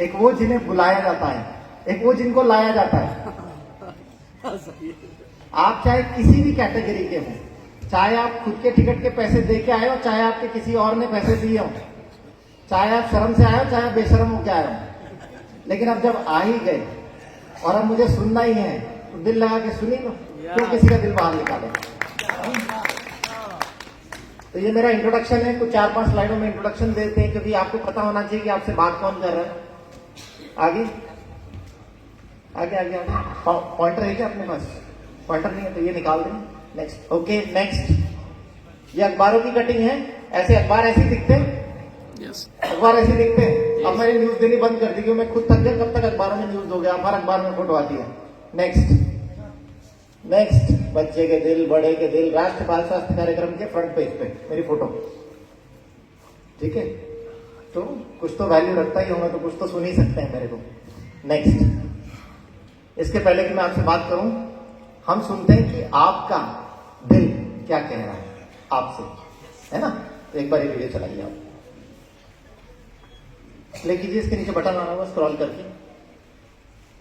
एक वो जिन्हें बुलाया जाता है, एक वो जिनको लाया जाता है। आप चाहे किसी भी कैटेगरी के हों, चाहे आप खुद के टिकट के पैसे दे के आए हो, चाहे आपके किसी और ने पैसे दिए हो, चाहे आप शर्म से आए हो, चाहे आप बेशर्म होके आए हो, लेकिन अब जब आ ही गए और अब मुझे सुनना ही है तो दिल लगा के सुनी लो, क्यों किसी का दिल बाहर निकाले। तो ये मेरा इंट्रोडक्शन है, कुछ 4-5 स्लाइडों में इंट्रोडक्शन देते हैं, क्योंकि आपको पता होना चाहिए कि आपसे बात कौन कर रहा है। आगे आगे आगे आगे पॉइंटर है क्या अपने पास? पॉइंटर नहीं है तो ये निकाल दें। Next, okay next. ये अखबारों की कटिंग है, ऐसे अखबार ऐसे दिखते हैं, अखबार ऐसे दिखते हैं। अब मैंने न्यूज देनी बंद कर दी क्योंकि मैं खुद थक गया, कब तक अखबारों में न्यूज हो गया, हर अखबार में फोटो आती है। नेक्स्ट नेक्स्ट, बच्चे के दिल, बड़े के दिल, राष्ट्रीय बाल स्वास्थ्य कार्यक्रम के फ्रंट पेज पे मेरी फोटो, ठीक है। तो कुछ तो वैल्यू रखता ही होगा, तो कुछ तो सुन ही सकते हैं मेरे को। नेक्स्ट, इसके पहले कि मैं आपसे बात करूं, हम सुनते हैं कि आपका दिल क्या कह रहा है आपसे, है ना। तो एक बार ये वीडियो चलाइए, आप प्ले कीजिए, इसके नीचे बटन आ रहा होगा, स्क्रॉल करके।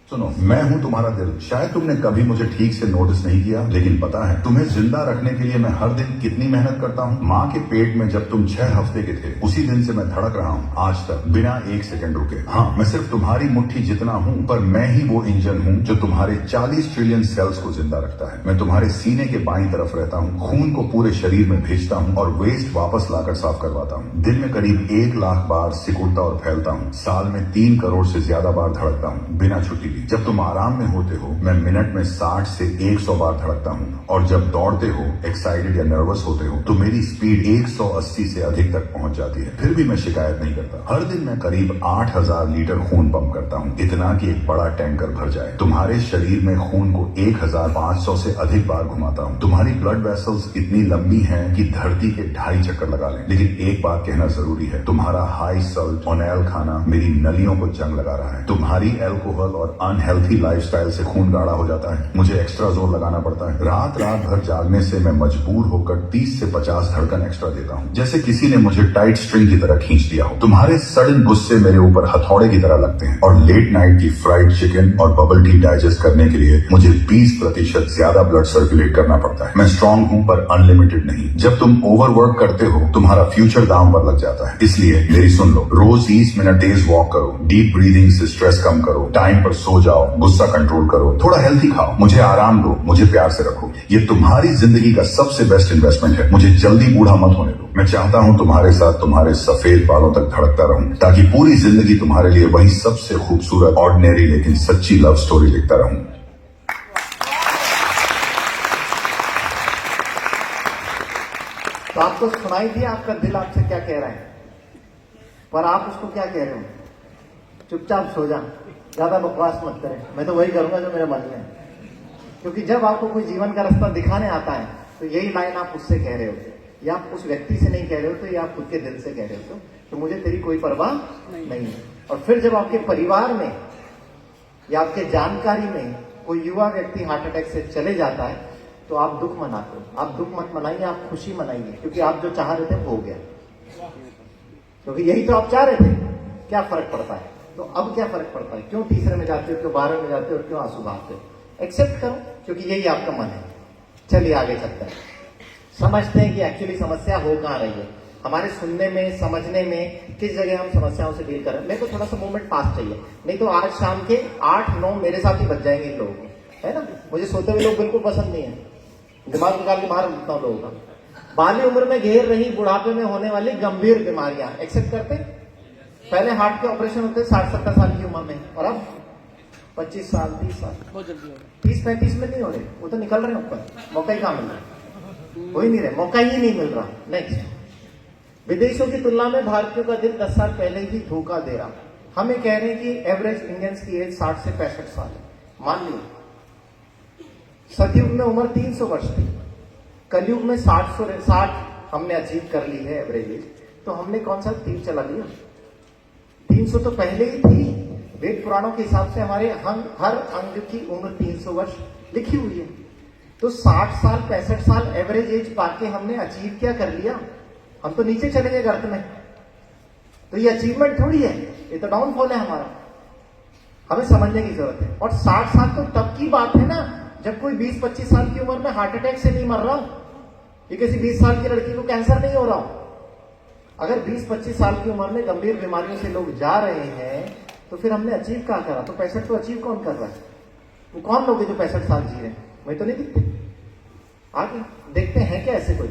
सुनो, मैं हूं तुम्हारा दिल। शायद तुमने कभी मुझे ठीक से नोटिस नहीं किया, लेकिन पता है तुम्हें जिंदा रखने के लिए मैं हर दिन कितनी मेहनत करता हूं। माँ के पेट में जब तुम 6 हफ्ते के थे, उसी दिन से मैं धड़क रहा हूं आज तक, बिना 1 सेकंड रुके। हाँ, मैं सिर्फ तुम्हारी मुट्ठी जितना हूं, पर मैं ही वो इंजन हूं जो तुम्हारे 40 ट्रिलियन सेल्स को जिंदा रखता है। मैं तुम्हारे सीने के बाईं तरफ रहता हूं, खून को पूरे शरीर में भेजता हूं और वेस्ट वापस लाकर साफ करवाता हूं। दिन में करीब 1 लाख बार सिकुड़ता और फैलता हूं। साल में 3 करोड़ से ज्यादा बार धड़कता हूं, बिना छुट्टी। जब तुम आराम में होते हो, मैं मिनट में 60 से 100 बार धड़कता हूं, और जब दौड़ते हो, एक्साइटेड या नर्वस होते हो, तो मेरी स्पीड 180 से अधिक तक पहुंच जाती है। फिर भी मैं शिकायत नहीं करता। हर दिन मैं करीब 8000 लीटर खून पंप करता हूं, इतना कि एक बड़ा टैंकर भर जाए। तुम्हारे शरीर में खून को 1500 से अधिक बार घुमाता हूं। तुम्हारी ब्लड वेसल्स इतनी लंबी हैं कि धरती के 2.5 चक्कर लगा लें। लेकिन एक बात कहना जरूरी है, तुम्हारा हाई सल्ट ऑनेल खाना मेरी नलियों को जंग लगा रहा है। तुम्हारी एल्कोहल और अनहेल्थी लाइफस्टाइल से खून गाढ़ा हो जाता है। मुझे एक्स्ट्रा जोर लगाना पड़ता है। रात भर जागने से मैं मजबूर होकर 30 से 50 धड़कन एक्स्ट्रा देता हूँ, जैसे किसी ने मुझे टाइट स्ट्रिंग की तरह खींच दिया हो। तुम्हारे सडन गुस्से मेरे ऊपर हथौड़े की तरह लगते हैं, और लेट नाइट की फ्राइड चिकन और बबल टी डाइजेस्ट करने के लिए मुझे 20% ज्यादा ब्लड सर्कुलेट करना पड़ता है। मैं स्ट्रांग हूँ, पर अनलिमिटेड नहीं। जब तुम ओवरवर्क करते हो, तुम्हारा फ्यूचर दांव पर लग जाता है। इसलिए मेरी सुन लो, रोज 30 मिनट तेज वॉक करो, डीप ब्रीदिंग से स्ट्रेस कम करो, टाइम पर सो जाओ, गुस्सा कंट्रोल करो, थोड़ा हेल्थी खाओ, मुझे आराम दो, मुझे प्यार से रखो। ये तुम्हारी जिंदगी का सबसे बेस्ट इन्वेस्टमेंट है। मुझे जल्दी बूढ़ा मत होने दो। मैं चाहता हूं तुम्हारे साथ तुम्हारे सफेद बालों तक धड़कता रहूं, ताकि पूरी जिंदगी तुम्हारे लिए वही सबसे खूबसूरत, ऑर्डिनरी लेकिन सच्ची लव स्टोरी लिखता रहूं। तो आपको सुनाई दिया आपका दिल आपसे क्या कह रहा है, पर आप उसको क्या कह रहे हो? चुपचाप सो जा, ज्यादा बकवास मत करें। मैं तो वही करूंगा जो मेरे मन में है, क्योंकि जब आपको कोई जीवन का रास्ता दिखाने आता है, तो यही लाइन आप उससे कह रहे होते, या आप उस व्यक्ति से नहीं कह रहे हो, तो या आप खुद के दिल से कह रहे हो, तो मुझे तेरी कोई परवाह नहीं है। और फिर जब आपके परिवार में या आपके जानकारी में कोई युवा व्यक्ति हार्ट अटैक से चले जाता है, तो आप दुख मनाते हो। आप दुख मत मनाइए, आप खुशी मनाइए, क्योंकि आप जो चाह रहे थे वो हो गया, क्योंकि यही तो आप चाह रहे थे। क्या फर्क पड़ता है? तो अब क्या फर्क पड़ता है? क्यों तीसरे में जाते हो, क्यों 12 में जाते हो, क्यों आंसू बहाते हो? एक्सेप्ट करो, क्योंकि यही आपका मन है। चलिए आगे चलते हैं, समझते हैं कि एक्चुअली समस्या हो कहां रही है। हमारे सुनने में, समझने में, किस जगह हम समस्याओं से डील कर रहे हैं। मेरे को थोड़ा सा मूवमेंट फास्ट चाहिए, नहीं तो आज शाम के 8-9 मेरे साथ ही बच जाएंगे इन लोगों को, है ना। मुझे सोते हुए लोग बिल्कुल पसंद नहीं है, दिमाग निकाल के बाहर उठता हूं लोगों का। बाली उम्र में घेर रही बुढ़ापे में होने वाली गंभीर बीमारियां एक्सेप्ट करते। पहले हार्ट के ऑपरेशन होते 60-70 साल की उम्र में, और अब 25 साल, 30 साल, 30-35 में नहीं हो रहे, वो तो निकल रहे हैं ऊपर। मौका ही कहां मिल रहा है? हो ही नहीं रहे, मौका ही नहीं मिल रहा। नेक्स्ट, विदेशों की तुलना में भारतीयों का दिल 10 साल पहले ही धोखा दे रहा। हमें कह रहे हैं कि एवरेज इंडियंस की एज 60 से 65 साल है। मान लीजिए सतयुग में उम्र 300 वर्ष थी, कलयुग में 60 हमने अचीव कर ली है एवरेज एज, तो हमने कौन सा तीर चला लिया? 300 तो पहले ही थी। वेद पुराणों के हिसाब से हमारे हर अंग की उम्र 300 वर्ष लिखी हुई है। तो 60 साल 65 साल एवरेज एज पाके हमने अचीव क्या कर लिया? हम तो नीचे चले गए गर्त में। तो ये अचीवमेंट थोड़ी है, ये तो डाउनफॉल है हमारा। हमें समझने की जरूरत है। और 60 साल तो तब की बात है ना जब कोई 20-25 साल की उम्र में हार्ट अटैक से नहीं मर रहा, ये किसी 20 साल की लड़की को कैंसर नहीं हो रहा। अगर 20-25 साल की उम्र में गंभीर बीमारियों से लोग जा रहे हैं तो फिर हमने अचीव क्या करा? तो 65 तो अचीव कौन कर रहा है? वो कौन लोग हैं जो 65 साल जी रहे हैं? मैं तो नहीं दिखते। आगे देखते हैं क्या ऐसे कोई?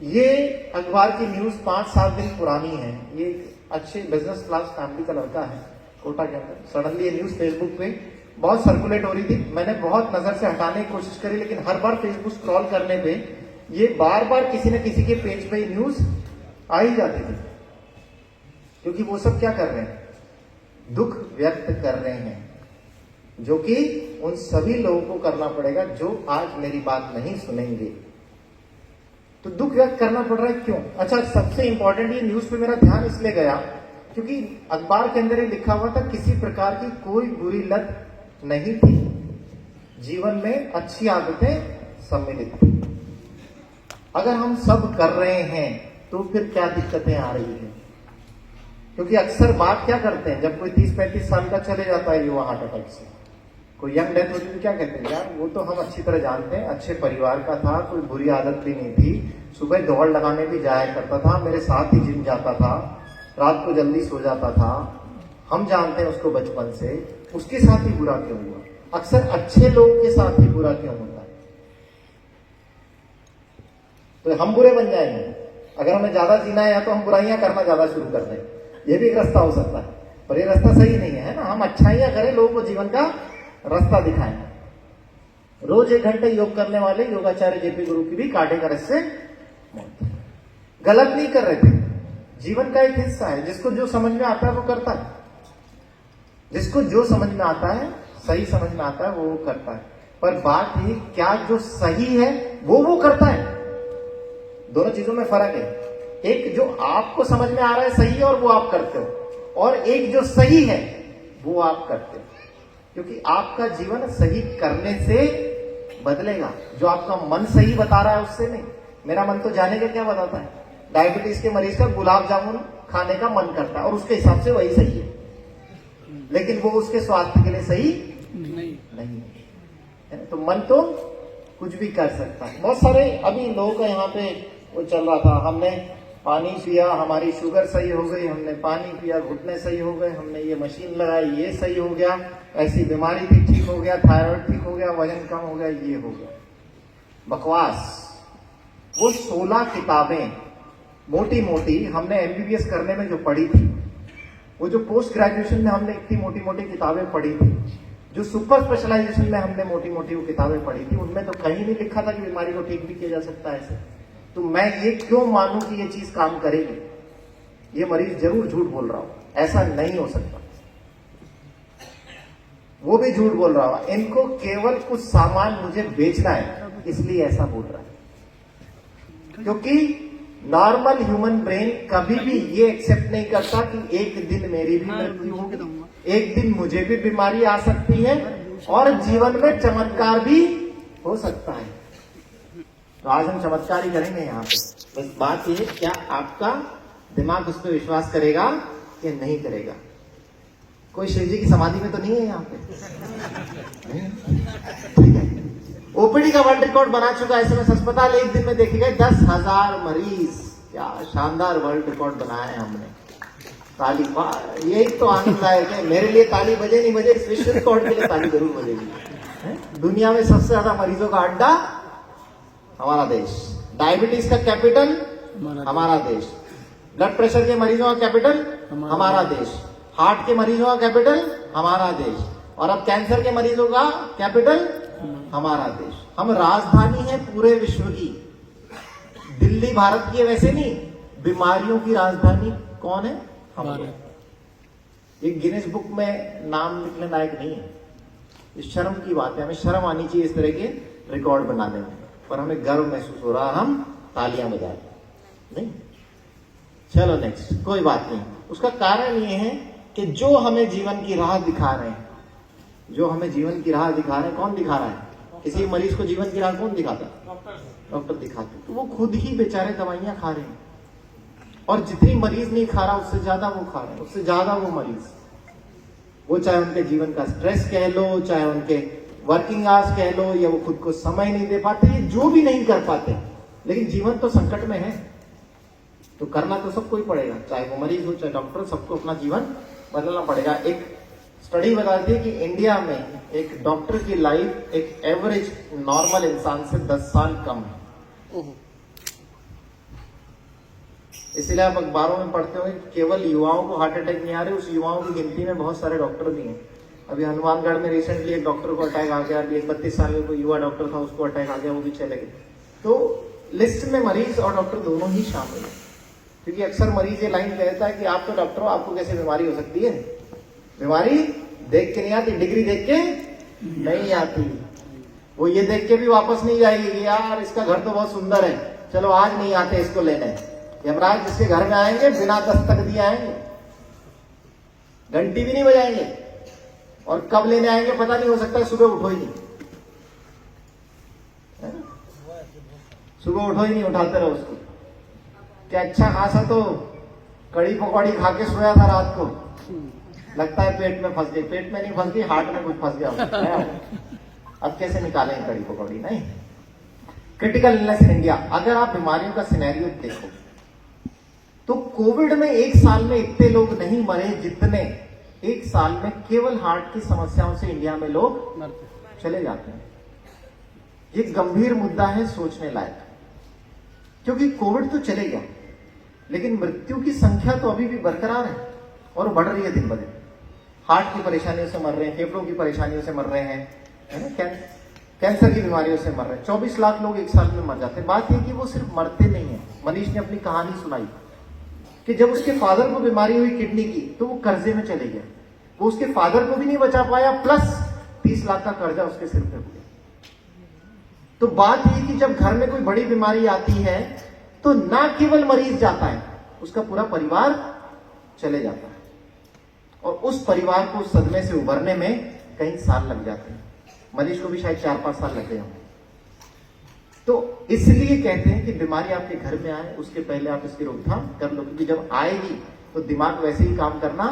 ये अखबार की न्यूज 5-7 दिन पुरानी है। ये अच्छे बिजनेस क्लास फैमिली का लड़का है कोटा के अंदर। सडनली ये न्यूज फेसबुक पे बहुत सर्कुलेट हो रही थी। मैंने बहुत नजर से हटाने की कोशिश करी, लेकिन हर बार फेसबुक स्क्रॉल करने पे ये बार बार किसी न किसी के पेज पे न्यूज आ ही जाती थी। क्योंकि वो सब क्या कर रहे हैं? दुख व्यक्त कर रहे हैं, जो कि उन सभी लोगों को करना पड़ेगा जो आज मेरी बात नहीं सुनेंगे। तो दुख व्यक्त करना पड़ रहा है क्यों? अच्छा, सबसे इंपॉर्टेंट ये न्यूज पे मेरा ध्यान इसलिए गया क्योंकि अखबार के अंदर ये लिखा हुआ था किसी प्रकार की कोई बुरी लत नहीं थी, जीवन में अच्छी आदतें सम्मिलित थी। अगर हम सब कर रहे हैं तो फिर क्या दिक्कतें आ रही है? क्योंकि अक्सर बात क्या करते हैं, जब कोई 30-35 साल का चले जाता है युवा हार्ट अटैक से, कोई यंग डेथ होती है तो क्या कहते हैं, यार वो तो हम अच्छी तरह जानते हैं, अच्छे परिवार का था, कोई बुरी आदत भी नहीं थी, सुबह दौड़ लगाने भी जाया करता था, मेरे साथ ही जिम जाता था, रात को जल्दी सो जाता था, हम जानते हैं उसको बचपन से, उसके साथ ही बुरा क्यों हुआ? अक्सर अच्छे लोगों के साथ ही बुरा क्यों होता है? तो हम बुरे बन जाएंगे। अगर हमें ज्यादा जीना है या तो हम बुराइयां करना ज्यादा शुरू कर दें, ये भी एक रास्ता हो सकता है, पर ये रास्ता सही नहीं है ना। हम अच्छाइयां करें, लोगों को जीवन का रास्ता दिखाएं। रोज 1 घंटे योग करने वाले योगाचार्य जेपी गुरु की भी कांटे का रस्से मौत। गलत नहीं कर रहे थे, जीवन का एक हिस्सा है। जिसको जो समझ में आता है वो करता है, जिसको जो समझ में आता है, सही समझ में आता है, वो करता है। पर बात ये, क्या जो सही है वो करता है? दोनों चीजों में फर्क है। एक जो आपको समझ में आ रहा है सही है और वो आप करते हो, और एक जो सही है वो आप करते हो। क्योंकि आपका जीवन सही करने से बदलेगा, जो आपका मन सही बता रहा है उससे नहीं। मेरा मन तो जाने का क्या बताता है? डायबिटीज के मरीज का गुलाब जामुन खाने का मन करता है और उसके हिसाब से वही सही है, लेकिन वो उसके स्वास्थ्य के लिए सही नहीं है। तो मन तो कुछ भी कर सकता है। बहुत सारे अभी लोगों का यहाँ पे वो चल रहा था, हमने पानी पिया, हमारी शुगर सही हो गई, हमने पानी पिया, घुटने सही हो गए, हमने ये मशीन लगाई, ये सही हो गया, ऐसी बीमारी थी ठीक हो गया, थायराइड ठीक हो गया, वजन कम हो गया, ये हो गया। बकवास। वो 16 किताबें मोटी मोटी हमने एमबीबीएस करने में जो पढ़ी थी, वो जो पोस्ट ग्रेजुएशन में हमने इतनी मोटी मोटी किताबें पढ़ी थी, जो सुपर स्पेशलाइजेशन में हमने मोटी मोटी वो किताबें पढ़ी थी, उनमें तो कहीं नहीं लिखा था कि बीमारी को ठीक भी किया जा सकता है ऐसे। तो मैं ये क्यों मानूं कि ये चीज काम करेगी? ये मरीज जरूर झूठ बोल रहा हो, ऐसा नहीं हो सकता। वो भी झूठ बोल रहा होगा, इनको केवल कुछ सामान मुझे बेचना है इसलिए ऐसा बोल रहा है। क्योंकि नॉर्मल ह्यूमन ब्रेन कभी भी ये एक्सेप्ट नहीं करता कि एक दिन मेरी भी मृत्यु होगी, एक दिन मुझे भी बीमारी आ सकती है और जीवन में चमत्कार भी हो सकता है। तो आज हम चमत्कार ही करेंगे यहाँ पे। बस बात ये, क्या आपका दिमाग उस पर विश्वास करेगा कि नहीं करेगा? कोई शिव जी की समाधि में तो नहीं है यहाँ पे? ठीक है। ओपीडी का वर्ल्ड रिकॉर्ड बना चुका है एसएमएस अस्पताल, एक दिन में देखे गए 10,000 मरीज। क्या शानदार वर्ल्ड रिकॉर्ड बनाया है हमने। ताली, यही तो आनंददायक है। मेरे लिए ताली बजे नहीं बजे, इस विश्व रिकॉर्ड के लिए ताली जरूर बजेगी। दुनिया में सबसे ज्यादा मरीजों का अड्डा हमारा देश, डायबिटीज का कैपिटल हमारा देश, ब्लड प्रेशर के मरीजों का कैपिटल हमारा देश, हार्ट के मरीजों का कैपिटल हमारा देश, और अब कैंसर के मरीजों का कैपिटल हमारा देश। हम राजधानी है पूरे विश्व की। दिल्ली भारत की है वैसे नहीं, बीमारियों की राजधानी कौन है? हमारे। ये गिनीज बुक में नाम लिखने लायक नहीं है। ये शर्म की बात है, हमें शर्म आनी चाहिए इस तरह के रिकॉर्ड बनाने में, पर हमें गर्व महसूस हो रहा, हम तालियां बजा रहे नहीं। चलो नेक्स्ट, कोई बात नहीं। उसका कारण ये है कि जो हमें जीवन की राह दिखा रहे हैं, जो हमें जीवन की राह दिखा रहे हैं, कौन दिखा रहा है? किसी मरीज को जीवन की राह कौन दिखाता है? डॉक्टर दिखाते। तो वो खुद ही बेचारे दवाइयां खा रहे हैं, और जितनी मरीज नहीं खा रहा उससे ज्यादा वो खा रहे हैं, उससे ज्यादा वो मरीज। वो चाहे उनके जीवन का स्ट्रेस कह लो, चाहे उनके वर्किंग आवर्स कह लो, या वो खुद को समय नहीं दे पाते, ये जो भी नहीं कर पाते, लेकिन जीवन तो संकट में है, तो करना तो सबको ही पड़ेगा, चाहे वो मरीज हो चाहे डॉक्टर, सबको अपना जीवन बदलना पड़ेगा। एक स्टडी बताती है कि इंडिया में एक डॉक्टर की लाइफ एक एवरेज नॉर्मल इंसान से 10 साल कम है। इसलिए आप अखबारों में पढ़ते होंगे केवल युवाओं को हार्ट अटैक नहीं आ रहे, उस युवाओं की गिनती में बहुत सारे डॉक्टर भी हैं। अभी हनुमानगढ़ में रिसेंटली एक डॉक्टर को अटैक आ गया, एक 32 साल का कोई युवा डॉक्टर था, उसको अटैक आ गया, वो भी चले गए। तो लिस्ट में मरीज और डॉक्टर दोनों ही शामिल है, क्योंकि अक्सर मरीज ये लाइन कहता है कि आप तो डॉक्टर हो, आपको कैसे बीमारी हो सकती है? बीमारी देख के नहीं आती, डिग्री देख के नहीं आती। वो ये देख के भी वापस नहीं जाएगी कि यार इसका घर तो बहुत सुंदर है, चलो आज नहीं आते इसको लेने। यमराज जिसके घर में आएंगे बिना दस्तक दिए आएंगे, घंटी भी नहीं बजाएंगे, और कब लेने आएंगे पता नहीं, हो सकता है सुबह उठो ही नहीं, सुबह उठो ही नहीं, उठाते रहो उसको। क्या अच्छा खासा तो कड़ी पकौड़ी खा के सोया था रात को, लगता है पेट में फंस गई, पेट में नहीं फंस गई, हार्ट में कुछ फंस गया। अब कैसे निकालें कड़ी पकौड़ी? नहीं। क्रिटिकल इलनेस इन इंडिया, अगर आप बीमारियों का सिनेरियो देखो तो कोविड में एक साल में इतने लोग नहीं मरे जितने एक साल में केवल हार्ट की समस्याओं से इंडिया में लोग चले जाते हैं। ये गंभीर मुद्दा है, सोचने लायक, क्योंकि कोविड तो चले गया, लेकिन मृत्यु की संख्या तो अभी भी बरकरार है और बढ़ रही है दिन ब दिन। हार्ट की परेशानियों से मर रहे हैं, फेफड़ों की परेशानियों से मर रहे हैं, है ना, कैंसर की बीमारियों से मर रहे हैं। 24 लाख लोग एक साल में मर जाते हैं। बात यह कि वो सिर्फ मरते नहीं है। मनीष ने अपनी कहानी सुनाई कि जब उसके फादर को बीमारी हुई किडनी की, तो वो कर्जे में चले गए, वो उसके फादर को भी नहीं बचा पाया, प्लस 30 लाख का कर्जा उसके सिर पे हो गया। तो बात यह कि जब घर में कोई बड़ी बीमारी आती है तो ना केवल मरीज जाता है, उसका पूरा परिवार चले जाता है, और उस परिवार को उस सदमे से उभरने में कई साल लग जाते हैं। मरीज को भी शायद 4-5 साल लग गए होंगे। तो इसलिए कहते हैं कि बीमारी आपके घर में आए उसके पहले आप इसकी रोकथाम कर लो, क्योंकि जब आएगी तो दिमाग वैसे ही काम करना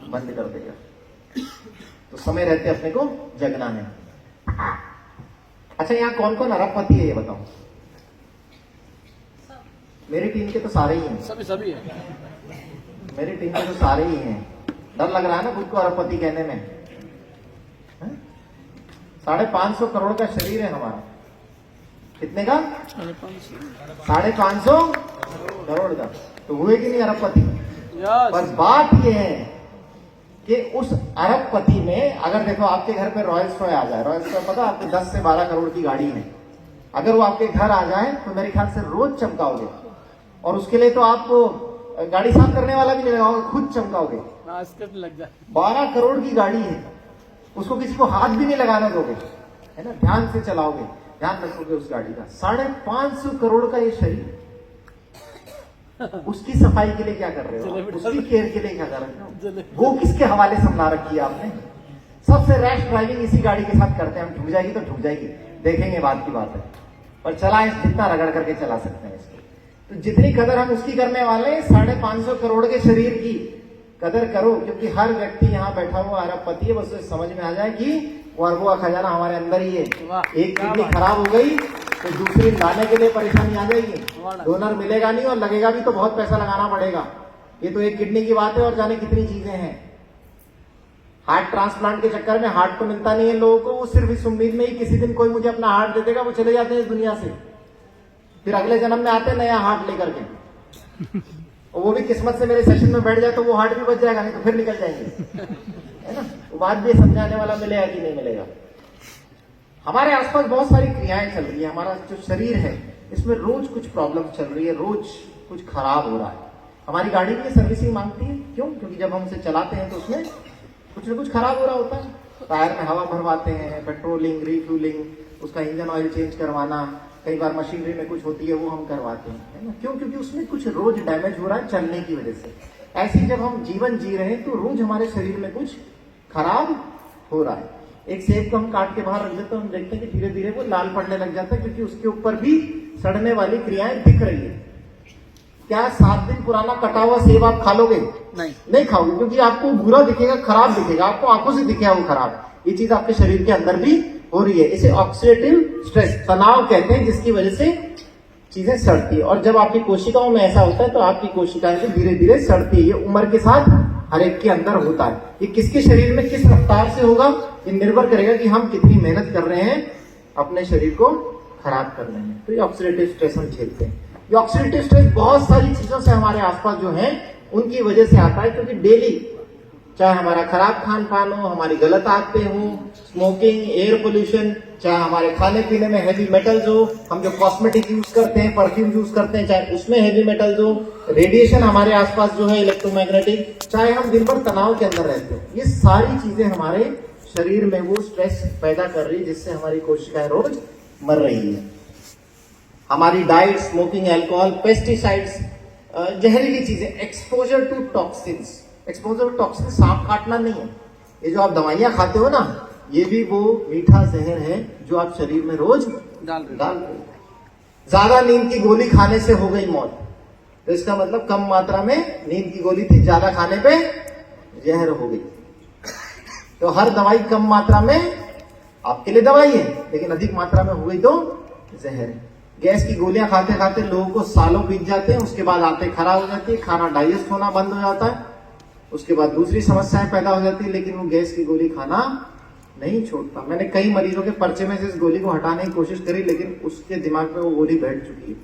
बंद कर देगा। तो समय रहते अपने को जगना है। अच्छा, यहाँ कौन कौन अरबपति है ये बताओ? मेरी टीम के तो सारे ही हैं। सभी है। मेरी टीम के तो सारे ही हैं। डर लग रहा है ना खुद को अरबपति कहने में? 550 करोड़ का शरीर है हमारा। कितने का? 550 करोड़ का। तो हुए कि नहीं अरबपति? पर बात यह है कि उस अरबपति में अगर देखो आपके घर पे रॉयल्स रॉय आ जाए, रॉयल्स रॉय पता आपको 10 से 12 करोड़ की गाड़ी है, अगर वो आपके घर आ जाए तो मेरे ख्याल से रोज चमकाओगे, और उसके लिए तो आपको गाड़ी साफ करने वाला भी नहीं लगाओगे, खुद चमकाओगे। लग जाए। 12 करोड़ की गाड़ी है, उसको किसी को हाथ भी नहीं लगाने दोगे, है ना, ध्यान से चलाओगे, ध्यान रखोगे उस गाड़ी का। 550 करोड़ का ये शरीर, उसकी सफाई के लिए क्या कर रहे हो? उसकी केयर के लिए क्या कर रहे हो? वो किसके हवाले संभाल रखी है आपने? सबसे रैश ड्राइविंग इसी गाड़ी के साथ करते हैं हम। ठुक जाएगी तो ठुक जाएगी, देखेंगे, बात की बात है, पर चलाएं जितना रगड़ करके चला सकते हैं इसको। तो जितनी कदर हम उसकी करने वाले हैं, 550 करोड़ के शरीर की कदर करो, क्योंकि हर व्यक्ति यहाँ बैठा हुआ अरबपति है। बस समझ में आ जाए कि वो अरबों का खजाना हमारे अंदर ही है। एक किडनी खराब हो गई तो दूसरी लाने के लिए परेशानी आ जाएगी, डोनर मिलेगा नहीं, और लगेगा भी तो बहुत पैसा लगाना पड़ेगा। ये तो एक किडनी की बात है, और जाने कितनी चीजें हैं। हार्ट ट्रांसप्लांट के चक्कर में हार्ट तो मिलता नहीं है लोगों को, वो सिर्फ इस उम्मीद में ही किसी दिन कोई मुझे अपना हार्ट दे देगा, वो चले जाते हैं इस दुनिया से। फिर अगले जन्म में आते हैं नया हार्ट लेकर के, और वो भी किस्मत से मेरे सेशन में बैठ जाए तो वो हार्ट भी बच जाएगा, नहीं तो फिर निकल जाएंगे, है ना। वो बात भी समझाने वाला मिलेगा कि नहीं मिलेगा। हमारे आसपास बहुत सारी क्रियाएं चल रही है। हमारा जो शरीर है इसमें रोज कुछ प्रॉब्लम चल रही है, रोज कुछ खराब हो रहा है। हमारी गाड़ी भी सर्विसिंग मांगती है, क्यों? क्योंकि जब हम उसे चलाते हैं तो उसमें कुछ न कुछ खराब हो रहा होता है। टायर में हवा भरवाते हैं, पेट्रोलिंग, रिफ्यूलिंग, उसका इंजन ऑयल चेंज करवाना, कई बार मशीनरी में कुछ होती है वो हम करवाते हैं, है ना। क्यों? क्योंकि उसमें कुछ रोज डैमेज हो रहा है चलने की वजह से। ऐसे ही जब हम जीवन जी रहे हैं तो रोज हमारे शरीर में कुछ खराब हो रहा है। एक सेब को हम काट के बाहर रख देते हैं, हम देखते हैं कि धीरे धीरे वो लाल पड़ने लग जाता है, क्योंकि उसके ऊपर भी सड़ने वाली क्रियाएं दिख रही है। क्या 7 दिन पुराना कटा हुआ सेब आप खा लोगे? नहीं खाओगे, क्योंकि आपको बुरा दिखेगा, खराब दिखेगा, आपको आंखों से दिखेगा वो खराब। ये चीज आपके शरीर के अंदर भी हो रही है। इसे ऑक्सीडेटिव स्ट्रेस, तनाव कहते हैं, जिसकी वजह से चीजें सड़ती है। और जब आपकी कोशिकाओं में ऐसा होता है तो आपकी कोशिकाएं भी धीरे धीरे सड़ती है। ये उम्र के साथ हर एक के अंदर होता है। ये किसके शरीर में किस रफ्तार से होगा, ये निर्भर करेगा कि हम कितनी मेहनत कर रहे हैं अपने शरीर को खराब करने में। तो ये ऑक्सीडेटिव स्ट्रेस हम झेलते हैं। ये ऑक्सीडेटिव स्ट्रेस बहुत सारी चीजों से हमारे आसपास जो है उनकी वजह से आता है, क्योंकि डेली चाहे हमारा खराब खान पान हो, हमारी गलत आदतें हो, स्मोकिंग, एयर पोल्यूशन, चाहे हमारे खाने पीने में हैवी मेटल्स हो, हम जो कॉस्मेटिक यूज करते हैं, परफ्यूम यूज करते हैं, चाहे उसमें हैवी मेटल्स हो, रेडिएशन हमारे आसपास जो है इलेक्ट्रोमैग्नेटिक, चाहे हम दिन भर तनाव के अंदर रहते हो, ये सारी चीजें हमारे शरीर में वो स्ट्रेस पैदा कर रही है, जिससे हमारी कोशिकाएं रोज मर रही है। हमारी डाइट, स्मोकिंग, अल्कोहल, पेस्टिसाइड्स, जहरीली चीजें, exposure to toxins. Exposure to toxin सांप काटना नहीं है, ये जो आप दवाइयां खाते हो ना, ये भी वो मीठा जहर है जो आप शरीर में रोज डाल रहे हो। ज्यादा नींद की गोली खाने से हो गई मौत, तो इसका मतलब कम मात्रा में नींद की गोली थी, ज्यादा खाने पे जहर हो गई। तो हर दवाई कम मात्रा में आपके लिए दवाई है, लेकिन अधिक मात्रा में हो गई तो जहर है। गैस की गोलियां खाते खाते लोगों को सालों बीत जाते हैं, उसके बाद आंतें खराब हो जाती है, खाना डाइजेस्ट होना बंद हो जाता है, उसके बाद दूसरी समस्याएं पैदा हो जाती है, लेकिन वो गैस की गोली खाना नहीं छोड़ता। मैंने कई मरीजों के पर्चे में से इस गोली को हटाने की कोशिश करी, लेकिन उसके दिमाग में वो गोली बैठ चुकी है।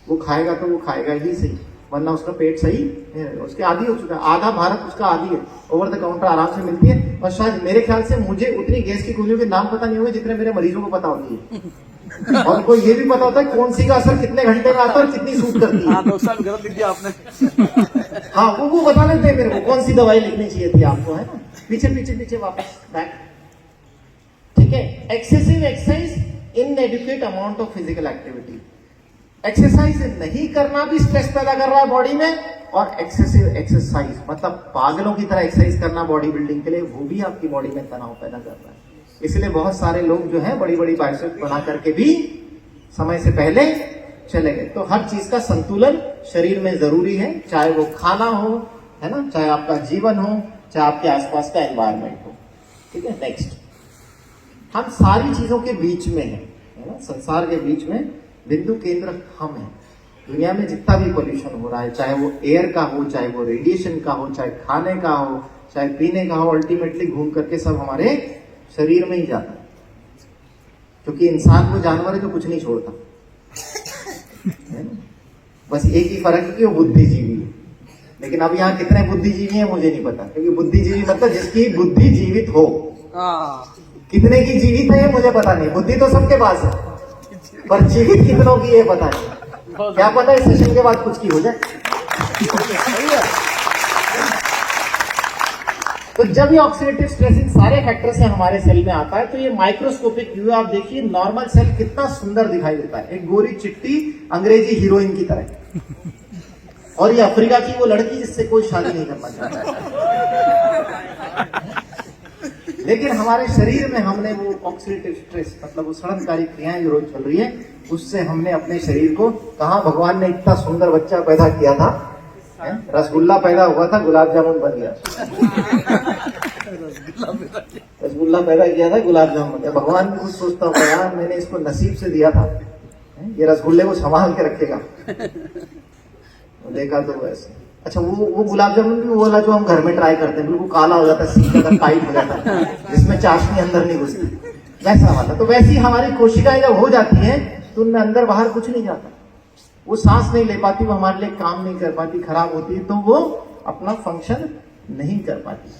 वो खाएगा तो वो खाएगा ही सही, वरना उसका पेट सही है, उसके आदी हो चुका है। आधा भारत उसका आदी है। ओवर द काउंटर आराम से मिलती है, और शायद मेरे ख्याल से मुझे उतनी गैस की गोलियों के नाम पता नहीं होंगे जितने मेरे मरीजों को पता होती है। और उनको ये भी पता होता है कौन सी का असर कितने घंटे में आता है और कितनी सूट करती है। गलत लिख दिया आपने। हाँ, वो बता देते हैं मेरे को कौन सी दवाई लिखनी चाहिए थी आपको, है ना। पीछे पीछे पीछे वापस बैक, ठीक है। Excessive exercise, इनएडिक्वेट amount of physical activity. Exercise नहीं करना भी स्ट्रेस पैदा कर रहा है बॉडी में, और एक्सेसिव एक्सरसाइज मतलब पागलों की तरह एक्सरसाइज करना बॉडी बिल्डिंग के लिए, वो भी आपकी बॉडी में तनाव पैदा कर रहा है। इसलिए बहुत सारे लोग जो है बड़ी बड़ी बाइसेप्स बना करके भी समय से पहले चले गए। तो हर चीज का संतुलन शरीर में जरूरी है, चाहे वो खाना हो, है ना, चाहे आपका जीवन हो, चाहे आपके आसपास का एनवायरनमेंट हो, ठीक है। नेक्स्ट, हम सारी चीजों के बीच में है ना, संसार के बीच में बिंदु केंद्र हम हैं। दुनिया में जितना भी पोल्यूशन हो रहा है, चाहे वो एयर का हो, चाहे वो रेडिएशन का हो, चाहे खाने का हो, चाहे पीने का हो, अल्टीमेटली घूम करके सब हमारे शरीर में ही जाता है। क्योंकि इंसान वो जानवर है जो कुछ नहीं छोड़ता, है ना? बस एक ही फर्क है कि वो बुद्धिजीवी है। लेकिन अब यहाँ कितने बुद्धिजीवी हैं मुझे नहीं पता, क्योंकि बुद्धिजीवी मतलब जिसकी बुद्धि जीवित हो। कितने की जीवित है मुझे पता नहीं, बुद्धि तो सबके पास है, पर जीवित कितनों की ये पता नहीं। क्या पता इस सेशन के बाद कुछ की हो जाए। तो जब ये ऑक्सीडेटिव स्ट्रेस इन सारे फैक्टर से हमारे सेल में आता है, तो ये माइक्रोस्कोपिक व्यू आप देखिए, नॉर्मल सेल कितना सुंदर दिखाई देता है, एक गोरी चिट्टी अंग्रेजी हीरोइन की तरह, और ये अफ्रीका की वो लड़की जिससे कोई शादी नहीं करना चाहता। लेकिन हमारे शरीर में हमने वो ऑक्सीडेटिव स्ट्रेस मतलब वो सड़नकारी क्रियाएं जो रोज चल रही है, उससे हमने अपने शरीर को, कहा भगवान ने इतना सुंदर बच्चा पैदा किया था, रसगुल्ला पैदा हुआ था, गुलाब जामुन बन गया। रसगुल्ला पैदा किया था, गुलाब जामुन बन गया। भगवान भी कुछ सोचता होगा, यार मैंने इसको नसीब से दिया था, ये रसगुल्ले को संभाल के रखेगा। देखा तो वैसे, अच्छा वो गुलाब जामुन भी वो वाला जो हम घर में ट्राई करते हैं, बिल्कुल काला हो जाता है, सीधा टाइट हो जाता है, जिसमें चाशनी अंदर नहीं घुसती, वैसा वाला। तो वैसी हमारी कोशिकाएं जब हो जाती हैं तो उनमें अंदर बाहर कुछ नहीं जाता, वो सांस नहीं ले पाती, वो हमारे लिए काम नहीं कर पाती, खराब होती है, तो वो अपना फंक्शन नहीं कर पाती।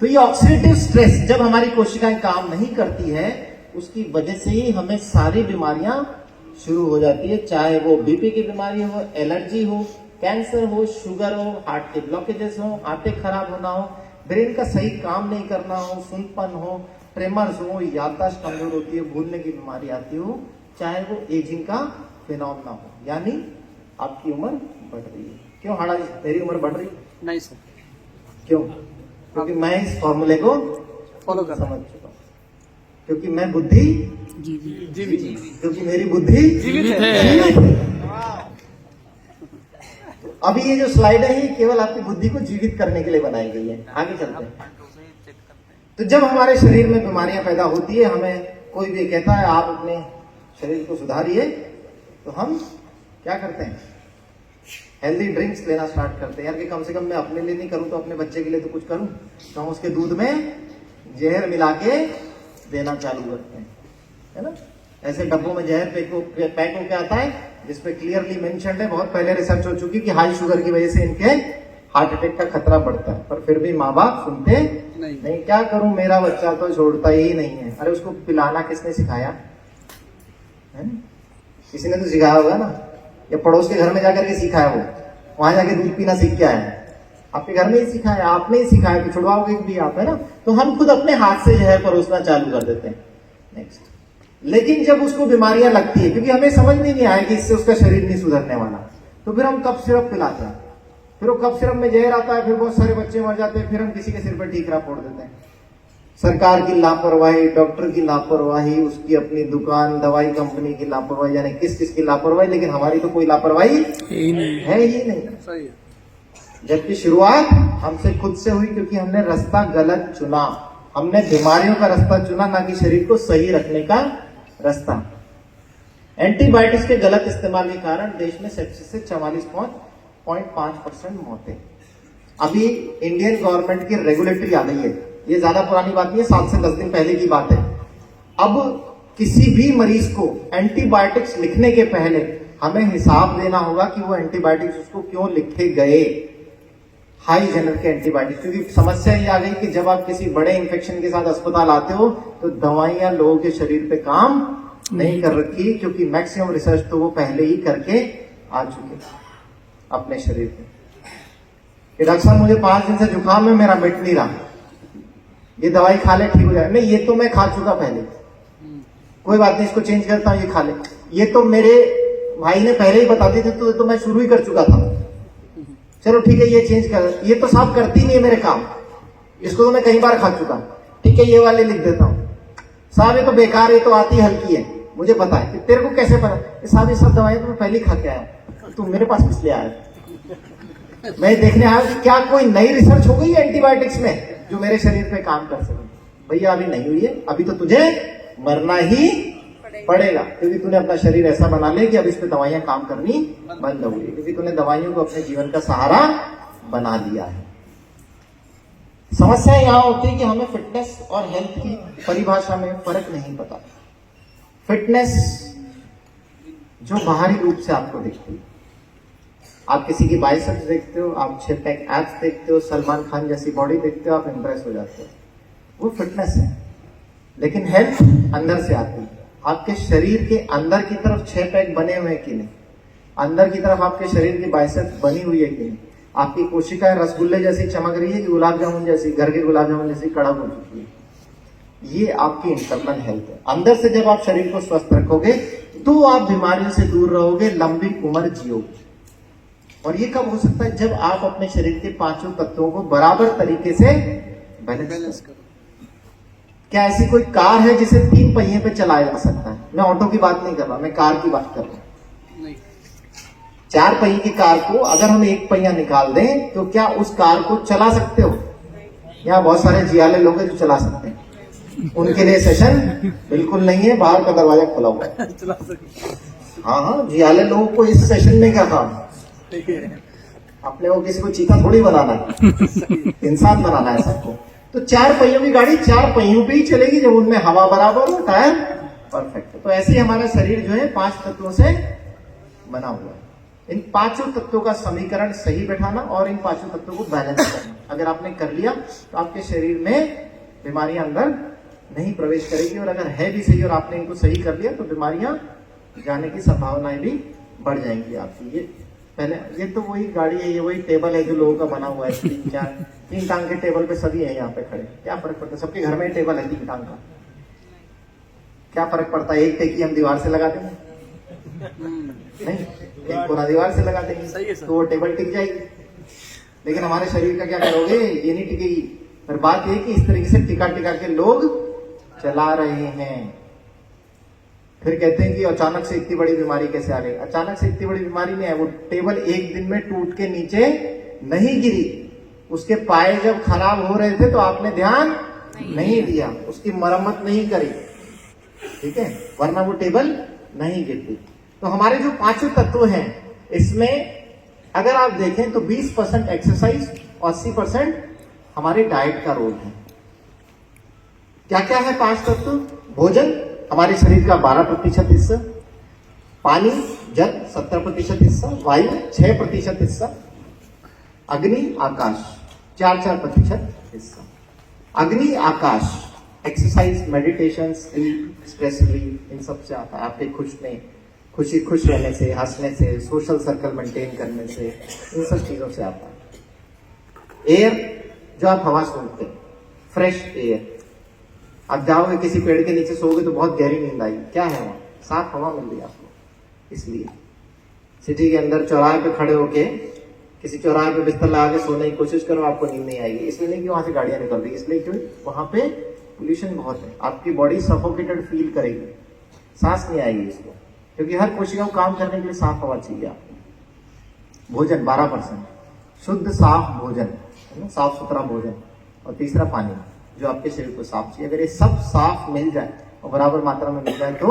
तो ये ऑक्सीडेटिव स्ट्रेस जब हमारी कोशिकाएं काम नहीं करती है, उसकी वजह से ही हमें सारी बीमारियां शुरू हो जाती है, चाहे वो बीपी की बीमारी हो, एलर्जी हो, कैंसर हो, शुगर हो, हार्ट के ब्लॉकेजेस हो, आंतें खराब होना हो, ब्रेन का सही काम नहीं करना हो, सुनपन हो, ट्रेमर्स हो, याददाश्त कमजोर होती है, भूलने की बीमारी आती हो, चाहे वो एजिंग का फिनोमेना हो, यानी आपकी उम्र बढ़ रही है। क्यों हाड़ा जी, मेरी उम्र बढ़ रही है? नहीं सर। क्यों? क्योंकि मैं इस फॉर्मूले को फॉलो कर समझ चुका हूं, क्योंकि मैं बुद्धि क्योंकि मेरी बुद्धि जीवित है। अभी ये जो स्लाइड है ये केवल आपकी बुद्धि को जीवित करने के लिए बनाई गई है। आगे चलते हैं। तो जब हमारे शरीर में बीमारियां पैदा होती है, हमें कोई भी कहता है आप अपने शरीर को सुधारिए, तो हम क्या करते हैं? हेल्दी ड्रिंक्स लेना स्टार्ट करते हैं। यार कि कम से कम मैं अपने लिए नहीं करूं तो अपने बच्चे के लिए तो कुछ करूं। तो हम उसके दूध में जहर मिला के देना चालू करते हैं, है ना। ऐसे डब्बों में जहर पैक होके आता है जिसपे क्लियरली मेंशन्ड है, बहुत पहले रिसर्च हो चुकी कि हाई शुगर की वजह से इनके हार्ट अटैक का खतरा बढ़ता है। पर फिर भी माँ बाप सुनते नहीं। क्या करूं, मेरा बच्चा तो छोड़ता ही नहीं है। अरे उसको पिलाना किसने सिखाया है? किसी ने तो सिखाया होगा ना, या पड़ोस के घर में जाकर के सीखा है, वो वहां जाके दूध पीना सीख के आया है। आपके घर में ही सिखाया, आपने ही सिखाया, तो छुड़वाओगे भी आप, है ना। तो हम खुद अपने हाथ से जहर परोसना चालू कर देते हैं। नेक्स्ट। लेकिन जब उसको बीमारियां लगती है, क्योंकि हमें समझ में नहीं आया कि इससे उसका शरीर नहीं सुधरने वाला, तो फिर हम कफ सिरप पिलाते हैं। फिर वो कफ सिरप में जहर आता है, फिर बहुत सारे बच्चे मर जाते हैं। फिर हम किसी के सिर पर ठीकरा फोड़ देते हैं। सरकार की लापरवाही, डॉक्टर की लापरवाही, उसकी अपनी दुकान, दवाई कंपनी की लापरवाही, यानी किस किस की लापरवाही, लेकिन हमारी तो कोई लापरवाही है ही नहीं। जबकि शुरुआत हमसे खुद से हुई, क्योंकि हमने रास्ता गलत चुना। हमने बीमारियों का रास्ता चुना, ना कि शरीर को सही रखने का रास्ता। एंटीबायोटिक्स के गलत इस्तेमाल के कारण देश में सेप्सिस से 44.5% मौतें। अभी इंडियन गवर्नमेंट की रेगुलेटरी आ गई है, ये ज्यादा पुरानी बात नहीं है, 7 से 10 दिन पहले की बात है। अब किसी भी मरीज को एंटीबायोटिक्स लिखने के पहले हमें हिसाब देना होगा कि वो एंटीबायोटिक्स उसको क्यों लिखे गए, हाई जेनर के एंटीबायोटिक्स। क्योंकि समस्या ये आ गई कि जब आप किसी बड़े इन्फेक्शन के साथ अस्पताल आते हो तो दवाइयां लोगों के शरीर पे काम नहीं कर रखी, क्योंकि मैक्सिमम रिसर्च तो वो पहले ही करके आ चुके अपने शरीर पे। कि डॉक्टर साहब मुझे 5 दिन से जुकाम है, मेरा मिट नहीं रहा, ये दवाई खा ले ठीक हो जाए। नहीं, ये तो मैं खा चुका पहले, कोई बात नहीं, इसको चेंज करता हूं, ये खा ले। ये तो मेरे भाई ने पहले ही बता दी थी, तो मैं शुरू ही कर चुका था, चलो ठीक है ये चेंज कर। ये तो साहब करती नहीं है मेरे काम, इसको तो मैं कई बार खा चुका, ठीक है ये वाले लिख देता हूं। साहब ये तो बेकार, ये तो आती हल्की है, मुझे पता है। कि तेरे को कैसे पता? साहब ये सब दवाइयां तो मैं पहले ही खा के आया, तुम मेरे पास किस लिए आए? मैं देखने आया कि क्या कोई नई रिसर्च हो गई है एंटीबायोटिक्स में जो मेरे शरीर पे काम कर सके। भैया अभी नहीं हुई है, अभी तो तुझे मरना ही पड़ेगा, क्योंकि तूने अपना शरीर ऐसा बना लिया कि अब इस पे दवाइयां काम करनी बंद हो गई, क्योंकि तूने दवाइयों को अपने जीवन का सहारा बना लिया है। समस्या यहां होती है कि हमें फिटनेस और हेल्थ की परिभाषा में फर्क नहीं पता। फिटनेस जो बाहरी रूप से आपको दिखती है, आप किसी की बाइसेप्स देखते हो, आप 6 पैक एब्स देखते हो, सलमान खान जैसी बॉडी देखते हो, आप इंप्रेस हो जाते हो, वो फिटनेस है। लेकिन हेल्थ अंदर से आती है। आपके शरीर के अंदर की तरफ 6 पैक बने हुए हैं कि नहीं, अंदर की तरफ आपके शरीर की बाइसेप्स बनी हुई है कि नहीं, आपकी कोशिकाएं रसगुल्ले जैसी चमक रही है कि गुलाब जामुन जैसी, घर के गुलाब जामुन जैसी कड़क हो चुकी है, ये आपकी इंटरनल हेल्थ है। अंदर से जब आप शरीर को स्वस्थ रखोगे तो आप बीमारियों से दूर रहोगे, लंबी उम्र जियोगे। और ये कब हो सकता है? जब आप अपने शरीर के 5 तत्वों को बराबर तरीके से बैलेंस करो। क्या ऐसी कोई कार है जिसे 3 पहिए पे चलाया जा सकता है? मैं ऑटो की बात नहीं कर रहा, मैं कार की बात कर रहा हूं। 4 पहिए की कार को अगर हम 1 पहिया निकाल दें तो क्या उस कार को चला सकते हो? यहाँ बहुत सारे जियाले लोग हैं जो चला सकते हैं, उनके लिए सेशन बिल्कुल नहीं है, बाहर का दरवाजा खुला हुआ है। हाँ, जियाले लोगों को इस सेशन में क्या काम? अपने को किसी को चीता थोड़ी बनाना है, इंसान बनाना है सबको। तो 4 पहियों की गाड़ी 4 पहियों पे ही चलेगी जब उनमें हवा बराबर हो, टायर परफेक्ट है। तो ऐसे ही हमारा शरीर जो है 5 तत्वों से बना हुआ है। इन 5 तत्वों का समीकरण सही बैठाना और इन 5 तत्वों को बैलेंस करना, अगर आपने कर लिया तो आपके शरीर में बीमारियां अंदर नहीं प्रवेश करेगी। और अगर है भी सही और आपने इनको सही कर लिया तो बीमारियां जाने की संभावनाएं भी बढ़ जाएंगी आपकी। ये पहले, ये तो वही गाड़ी है, ये वही टेबल है जो लोगों का बना हुआ है, 3 टांग के टेबल पे सभी है यहाँ पे खड़े, क्या फर्क पड़ता है? सबके घर में टेबल है 3 टांग का, क्या फर्क पड़ता है? एक टेकी हम दीवार से लगा देंगे, नहीं, एक कोना दीवार से लगा देंगे तो वो टेबल टिक जाएगी। लेकिन हमारे शरीर का क्या करोगे? ये नहीं टिकेगी। पर बात ये कि इस तरीके से टिका टिका के लोग चला रहे हैं। फिर कहते हैं कि अचानक से इतनी बड़ी बीमारी कैसे आ गई। अचानक से इतनी बड़ी बीमारी नहीं है, वो टेबल एक दिन में टूट के नीचे नहीं गिरी। उसके पाए जब खराब हो रहे थे तो आपने ध्यान नहीं दिया, उसकी मरम्मत नहीं करी, ठीक है, वरना वो टेबल नहीं गिरती। तो हमारे जो पांचों तत्व हैं इसमें अगर आप देखें तो 20% एक्सरसाइज, 80% हमारे डाइट का रोल है। क्या क्या है पांच तत्व? भोजन हमारे शरीर का 12% हिस्सा, पानी जल 70% हिस्सा, वायु 6% हिस्सा, अग्नि आकाश 4% हिस्सा। अग्नि आकाश exercise, meditation, sleep, stress relief, इन सब से आता है। आपके खुश रहने से, हंसने से, सोशल सर्कल मेंटेन करने से, इन सब चीजों से आता है। एयर, जो आप हवा सूंघते हैं, फ्रेश एयर। आप जाओगे किसी पेड़ के नीचे सोओगे तो बहुत गहरी नींद आएगी, क्या है वहां? साफ हवा मिल रही है आपको। इसलिए सिटी के अंदर चौराहे पे खड़े होके किसी चौराहे पे बिस्तर लगा के सोने की कोशिश करो, आपको नींद नहीं आएगी। इसलिए नहीं कि वहां से गाड़ियां निकल रही, इसलिए क्यों? वहां पे पोल्यूशन बहुत है, आपकी बॉडी सफोकेटेड फील करेगी, सांस नहीं आएगी इसको, क्योंकि हर कोशिका को काम करने के लिए साफ हवा चाहिए आपको। भोजन 12%, शुद्ध साफ भोजन, साफ सुथरा भोजन। और तीसरा पानी, जो आपके शरीर को साफ चाहिए। अगर ये सब साफ मिल जाए और बराबर मात्रा में मिल जाए तो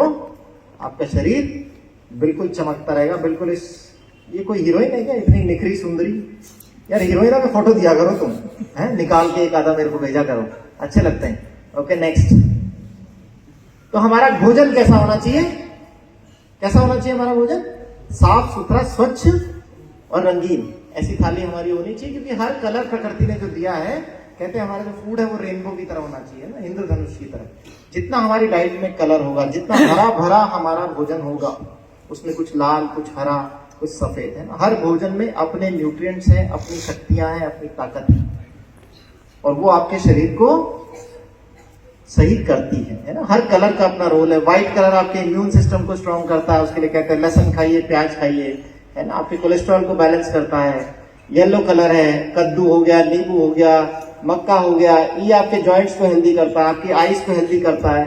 आपका शरीर बिल्कुल चमकता रहेगा। बिल्कुल ये कोई हीरोइन है क्या इतनी निखरी सुंदरी? यार हीरोइनों में फोटो दिया करो तुम, है निकाल के एक आधा मेरे को भेजा करो, अच्छे लगते हैं। Okay next. तो हमारा भोजन कैसा होना चाहिए? कैसा होना चाहिए हमारा भोजन? साफ सुथरा, स्वच्छ और रंगीन। ऐसी थाली हमारी होनी चाहिए, क्योंकि हर कलर प्रकृति ने जो दिया है, कहते हैं हमारा जो फूड है वो रेनबो की तरह होना चाहिए ना, इंद्रधनुष की तरह। जितना हमारी डाइट में कलर होगा, जितना हरा भरा हमारा भोजन होगा, उसमें कुछ लाल, कुछ हरा, कुछ सफेद, है ना। हर भोजन में अपने न्यूट्रिएंट्स हैं, अपनी शक्तियां हैं, अपनी ताकत है, और वो आपके शरीर को सही करती है ना। हर कलर का अपना रोल है। व्हाइट कलर आपके इम्यून सिस्टम को स्ट्रॉन्ग करता है, उसके लिए कहते हैं लहसुन खाइए, प्याज खाइए, है ना। आपके कोलेस्ट्रॉल को बैलेंस करता है। येलो कलर है, कद्दू हो गया, नींबू हो गया, मक्का हो गया, ये आपके जॉइंट्स को हेल्दी करता है, आपकी आईज को हेल्दी करता है।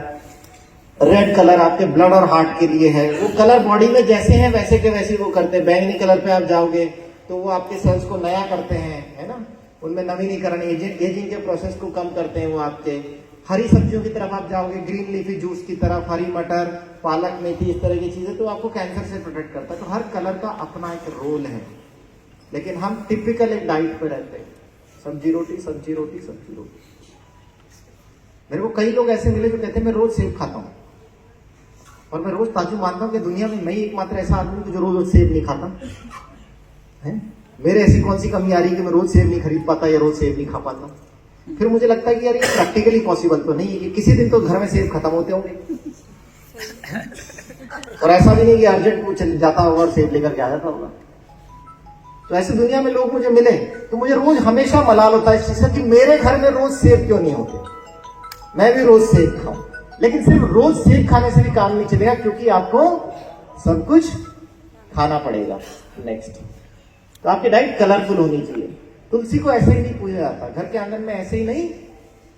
रेड कलर आपके ब्लड और हार्ट के लिए है। वो कलर बॉडी में जैसे हैं वैसे के वैसे वो करते हैं। बैंगनी कलर पे आप जाओगे तो वो आपके सेल्स को नया करते हैं, है ना, उनमें नवीनीकरण, एजिंग के प्रोसेस को कम करते हैं वो आपके। हरी सब्जियों की तरफ आप जाओगे, ग्रीन लीफी जूस की तरफ, हरी मटर, पालक, मेथी, इस तरह की चीजें, तो आपको कैंसर से प्रोटेक्ट करता है। तो हर कलर का अपना एक रोल है, लेकिन हम टिपिकल एक डाइट पे रहते हैं, सब्जी रोटी सब्जी रोटी सब्जी रोटी। मेरे को कई लोग ऐसे मिले जो कहते हैं मैं रोज सेब खाता हूं, और मैं रोज ताज्जुब मानता हूं कि दुनिया में मैं ही एकमात्र ऐसा आदमी हूं जो रोज सेब नहीं खाता है। मेरे ऐसी कौन सी कमी आ रही है कि मैं रोज सेब नहीं खरीद पाता या रोज सेब नहीं खा पाता? फिर मुझे लगता है कि यार ये प्रैक्टिकली पॉसिबल तो नहीं है कि किसी दिन तो घर में सेब खत्म होते होंगे, और ऐसा भी नहीं कि अर्जेंट वो चल जाता होगा और सेब लेकर के आ जाता होगा। तो ऐसे दुनिया में लोग मुझे मिले तो मुझे रोज हमेशा मलाल होता है इस चीज का कि मेरे घर में रोज सेब क्यों नहीं होते, मैं भी रोज सेब खाऊं। लेकिन सिर्फ रोज सेब खाने से भी काम नहीं चलेगा, क्योंकि आपको सब कुछ खाना पड़ेगा। नेक्स्ट, तो आपकी डाइट कलरफुल होनी चाहिए। तुलसी को ऐसे ही नहीं पूजा जाता, घर के आंगन में ऐसे ही नहीं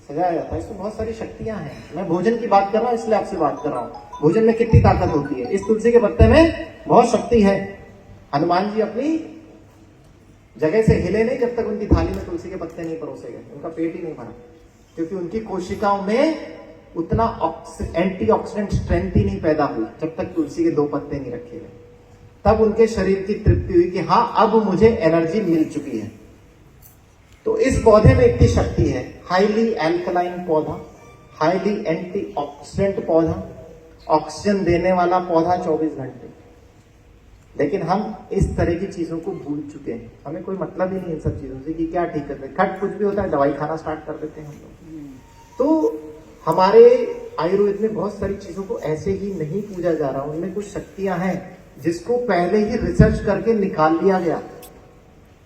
सजाया जाता, इसमें बहुत सारी शक्तियां हैं। मैं भोजन की बात कर रहा हूं इसलिए आपसे बात कर रहा हूं, भोजन में कितनी ताकत होती है। इस तुलसी के पत्ते में बहुत शक्ति है। हनुमान जी अपनी जगह से हिले नहीं जब तक उनकी थाली में तुलसी के पत्ते नहीं परोसे गए, उनका पेट ही नहीं भरा, क्योंकि उनकी कोशिकाओं में उतना एंटीऑक्सीडेंट स्ट्रेंथ ही नहीं पैदा हुई जब तक तुलसी के 2 पत्ते नहीं रखे गए। तब उनके शरीर की तृप्ति हुई कि हाँ अब मुझे एनर्जी मिल चुकी है। तो इस पौधे में इतनी शक्ति है। हाईली एल्कलाइन पौधा, हाईली एंटीऑक्सीडेंट पौधा, ऑक्सीजन देने वाला पौधा 24 घंटे। लेकिन हम इस तरह की चीजों को भूल चुके हैं, हमें कोई मतलब ही नहीं इन सब चीजों से कि क्या ठीक करते हैं। खट कुछ भी होता है दवाई खाना स्टार्ट कर देते हैं हम लोग। तो हमारे आयुर्वेद में बहुत सारी चीजों को ऐसे ही नहीं पूजा जा रहा, उनमें कुछ शक्तियां हैं जिसको पहले ही रिसर्च करके निकाल लिया गया।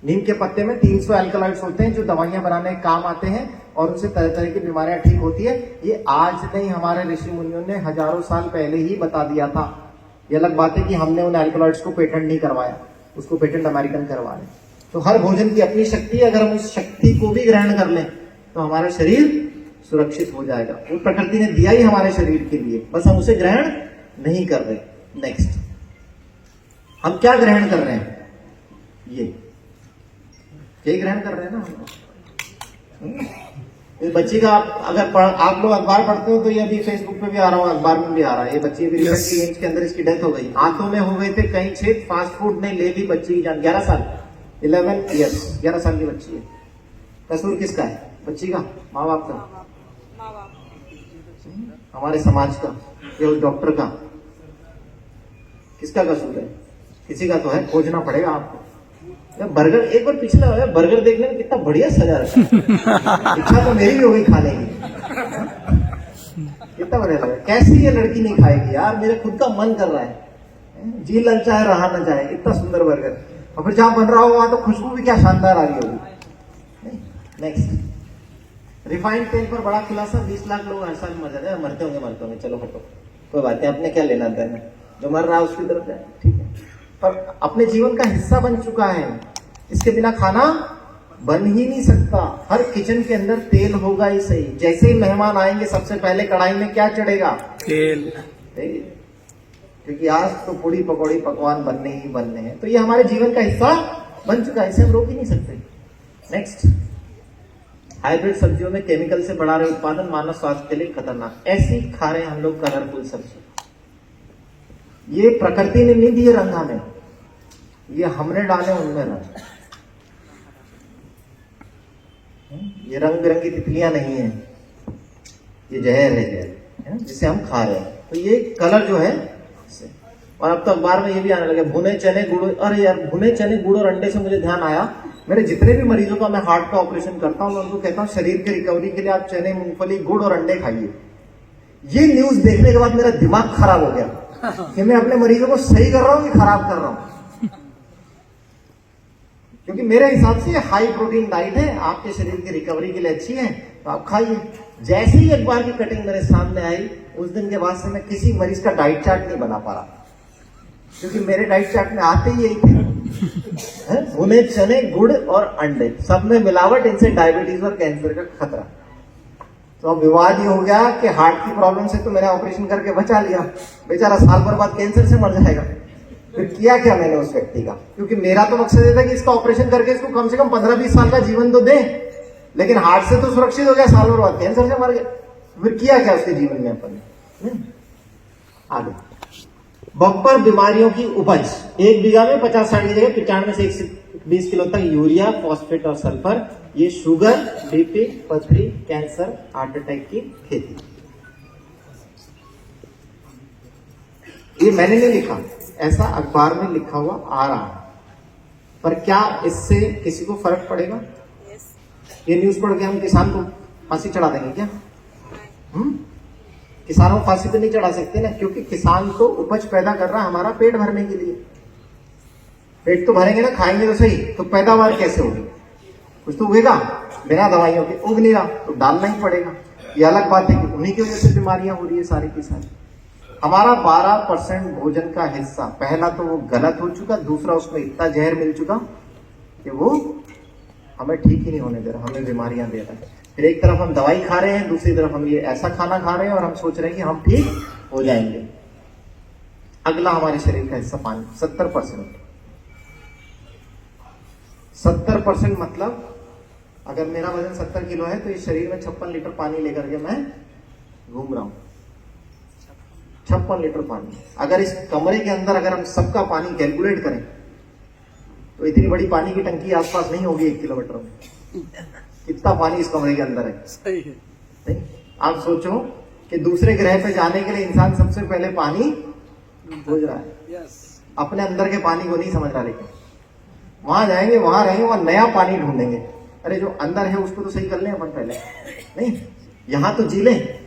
नीम के पत्ते में 300 एल्कलॉइड्स होते हैं जो दवाइयां बनाने के काम आते हैं, और उनसे तरह तरह की बीमारियां ठीक होती है। ये आज नहीं, हमारे ऋषि मुनियों ने हजारों साल पहले ही बता दिया था। ये अलग बात है कि हमने उन एल्कलॉइड्स को पेटेंट नहीं करवाया, उसको पेटेंट अमेरिकन करवा रहे। तो हर भोजन की अपनी शक्ति है, अगर हम उस शक्ति को भी ग्रहण कर लें तो हमारा शरीर सुरक्षित हो जाएगा। वो प्रकृति ने दिया ही हमारे शरीर के लिए, बस हम उसे ग्रहण नहीं कर रहे। नेक्स्ट, हम क्या ग्रहण कर रहे हैं? ये ग्रहण कर रहे हैं ना हम लोग। ये बच्ची का आप लोग अखबार पढ़ते हो तो ये अभी फेसबुक पे भी आ रहा है, अखबार में भी आ रहा है। ये बच्ची अभी रिसेंटली एम्स के अंदर इसकी डेथ हो गई। आंतों में हो गए थे कई छेद, फास्ट फूड ने ले ली बच्ची की जान। 11 साल 11 ईयर्स 11 साल की बच्ची है। कसूर किसका है? बच्ची का, माँ बाप का, हमारे समाज का, या उस डॉक्टर का? किसका कसूर है? किसी का तो है, खोजना पड़ेगा आपको। बर्गर एक बार पिछला है, बर्गर देखने में कितना बढ़िया सजा रखा है। इच्छा तो मेरी भी हो गई खाने की, कितना बढ़िया लगा। कैसी ये लड़की नहीं खाएगी यार, मेरे खुद का मन कर रहा है, जी ललचा है रहा ना जाए, इतना सुंदर बर्गर। और फिर जहां बन रहा होगा वहां तो खुशबू भी क्या शानदार आ रही होगी। नेक्स्ट, रिफाइंड तेल पर बड़ा खुलासा, 20 लाख लोग हर साल मरते होंगे। चलो हटो, कोई बात नहीं, अपने क्या लेना देना, जो मर रहा है उसकी तरफ जाए, ठीक है। पर अपने जीवन का हिस्सा बन चुका है, इसके बिना खाना बन ही नहीं सकता। हर किचन के अंदर तेल होगा ही सही। जैसे ही मेहमान आएंगे सबसे पहले कढ़ाई में क्या चढ़ेगा? तेल। क्योंकि आज तो पूड़ी पकौड़ी पकवान बनने ही बनने हैं। तो ये हमारे जीवन का हिस्सा बन चुका है, इसे हम रोक ही नहीं सकते। नेक्स्ट, हाइब्रिड सब्जियों में केमिकल से बढ़ा रहे उत्पादन मानव स्वास्थ्य के लिए खतरनाक। ऐसी खा रहे हैं हम लोग कलरफुल सब्जी। ये प्रकृति ने नहीं दिए रंग हमें, ये हमने डाले उनमें रंग। ये रंग बिरंगी तितलियां नहीं है, ये जहर है, जहर जिसे हम खा रहे हैं। तो ये कलर जो है, और अब तो अखबार में ये भी आने लगे भुने चने गुड़। अरे यार, भुने चने गुड़ और अंडे से मुझे ध्यान आया, मेरे जितने भी मरीजों का मैं हार्ट का ऑपरेशन करता हूं, मैं उनको कहता हूं शरीर के रिकवरी के लिए आप चने, मूंगफली, गुड़ और अंडे खाइए। ये न्यूज देखने के बाद मेरा दिमाग खराब हो गया कि मैं अपने मरीजों को सही कर रहा हूं कि खराब कर रहा हूं। क्योंकि मेरे हिसाब से हाई प्रोटीन डाइट है, आपके शरीर की रिकवरी के लिए अच्छी है, तो आप खाइए। जैसे ही अखबार की कटिंग मेरे सामने आई, उस दिन के बाद से मैं किसी मरीज का डाइट चार्ट नहीं बना पा रहा, क्योंकि मेरे डाइट चार्ट में आते ही यही थे, भुने चने गुड़ और अंडे, सब में मिलावट, इनसे डायबिटीज और कैंसर का खतरा। तो अब विवाद ये हो गया कि हार्ट की प्रॉब्लम से तो मैंने ऑपरेशन करके बचा लिया, बेचारा साल भर बाद कैंसर से मर जाएगा। फिर किया क्या मैंने उस व्यक्ति का? क्योंकि मेरा तो मकसद ये था कि इसका ऑपरेशन करके इसको कम से कम 15-20 साल का जीवन तो दे, लेकिन हार्ट से तो सुरक्षित हो गया, साल भर बाद कैंसर से मर गया। फिर किया क्या उसके जीवन में अपन? आगे, बम्पर बीमारियों की उपज। 1 बीघा में 50-60 की जगह 95 से 120 किलो तक यूरिया, फॉस्फेट और सल्फर। ये शुगर, बीपी, पथरी, कैंसर, हार्ट अटैक की खेती। ये मैंने नहीं लिखा, ऐसा अखबार में लिखा हुआ आ रहा है। पर क्या इससे किसी को फर्क पड़ेगा? ये न्यूज पढ़ के हम किसान को फांसी चढ़ा देंगे क्या? किसानों को फांसी तो नहीं चढ़ा सकते ना, क्योंकि किसान तो उपज पैदा कर रहा है हमारा पेट भरने के लिए। पेट तो भरेंगे ना, खाएंगे तो सही, तो पैदावार कैसे होगी? कुछ तो उगेगा, बिना दवाइयों के उग नहीं रहा, तो डालना ही पड़ेगा। ये अलग बात है कि उन्हीं की वजह से बीमारियां हो रही है सारी की सारी। हमारा 12% भोजन का हिस्सा, पहला तो वो गलत हो चुका, दूसरा उसमें इतना जहर मिल चुका कि वो हमें ठीक ही नहीं होने दे रहा, हमें बीमारियां दे रहा है। फिर एक तरफ हम दवाई खा रहे हैं, दूसरी तरफ हम ये ऐसा खाना खा रहे हैं और हम सोच रहे हैं कि हम ठीक हो जाएंगे। अगला हमारे शरीर का हिस्सा पानी, 70%। 70% मतलब अगर मेरा वजन 70 किलो है तो इस शरीर में 56 लीटर पानी लेकर के मैं घूम रहा हूं। 56 लीटर पानी। अगर इस कमरे के अंदर अगर हम सबका पानी कैलकुलेट करें तो इतनी बड़ी पानी की टंकी आसपास नहीं होगी 1 किलोमीटर में। कितना पानी इस कमरे के अंदर है? सही है। नहीं, आप सोचो कि दूसरे ग्रह पे जाने के लिए इंसान सबसे पहले पानी खोज रहा है। अपने अंदर के पानी को नहीं समझ रहा, लेकिन वहां जाएंगे, वहां रहेंगे, वहां नया पानी ढूंढेंगे। अरे जो अंदर है उसको तो सही कर लें अपन पहले, नहीं यहां तो जी लें।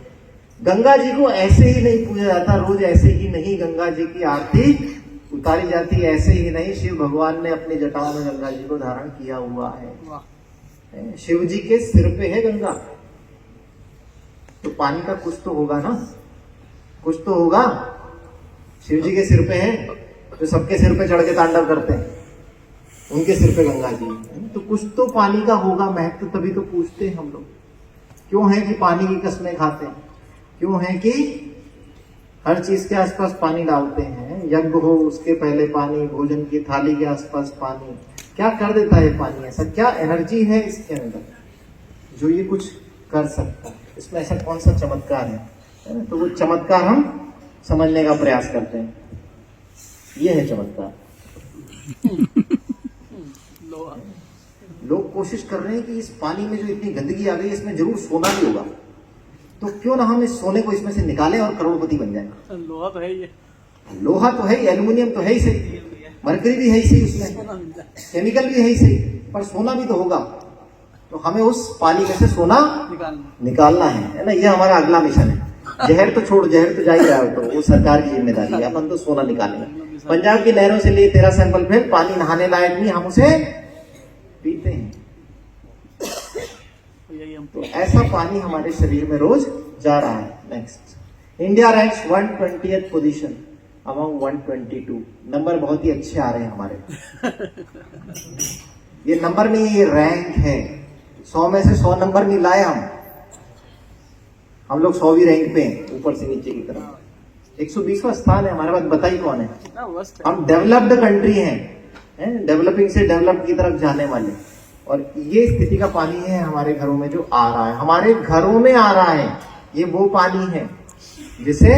गंगा जी को ऐसे ही नहीं पूजा जाता, रोज ऐसे ही नहीं गंगा जी की आरती उतारी जाती, ऐसे ही नहीं शिव भगवान ने अपनी जटाओं में गंगा जी को धारण किया हुआ है। शिव जी के सिर पे है गंगा, तो पानी का कुछ तो होगा ना, कुछ तो होगा। शिव जी के सिर पे है, जो सबके सिर पे चढ़ के तांडव करते हैं, उनके सिर पे गंगा जी, तो कुछ तो पानी का होगा महत्व। तभी तो पूछते हैं हम लोग, क्यों है कि पानी की कस्में खाते हैं, क्यों है कि हर चीज के आसपास पानी डालते हैं, यज्ञ हो उसके पहले पानी, भोजन की थाली के आसपास पानी। क्या कर देता है पानी? ऐसा क्या एनर्जी है इसके अंदर जो ये कुछ कर सकता है? इसमें ऐसा कौन सा चमत्कार है ना? तो वो चमत्कार हम समझने का प्रयास करते हैं। ये है चमत्कार। लोग कोशिश कर रहे हैं कि इस पानी में जो इतनी गंदगी आ गई इसमें जरूर सोना भी होगा, तो क्यों ना हम इस सोने को इसमें से निकालें और करोड़पति बन जाएं। लोहा तो है ही है, लोहा तो है ही, एल्यूमिनियम तो है ही सही, मरकरी भी है ही सही, उसमें केमिकल भी है ही सही, पर सोना भी तो होगा। तो हमें उस पानी में से सोना निकालना है ना। ये हमारा अगला मिशन है। जहर तो छोड़, जहर तो जा ही रहा है, तो वो सरकार की जिम्मेदारी है। अपन तो सोना निकालेंगे। पंजाब की नहरों से लिए 13 सैंपल फिर पानी नहाने लायक नहीं, हम उसे पीते हैं। तो ऐसा पानी हमारे शरीर में रोज जा रहा है। Next, India ranks 120th position among 122। Number बहुत ही अच्छे आ रहे हैं हमारे। ये नंबर नहीं, ये रैंक है। 100 में से 100 नंबर नहीं लाए हम लोग 100वीं रैंक पे हैं, ऊपर से नीचे की तरफ। 120वां स्थान है हमारे पास। बताइए कौन है? हम डेवलप्ड कंट्री हैं, डेवलपिंग से डेवलप की तरफ जाने वाले। और ये स्थिति का पानी है हमारे घरों में जो आ रहा है, हमारे घरों में आ रहा है। ये वो पानी है जिसे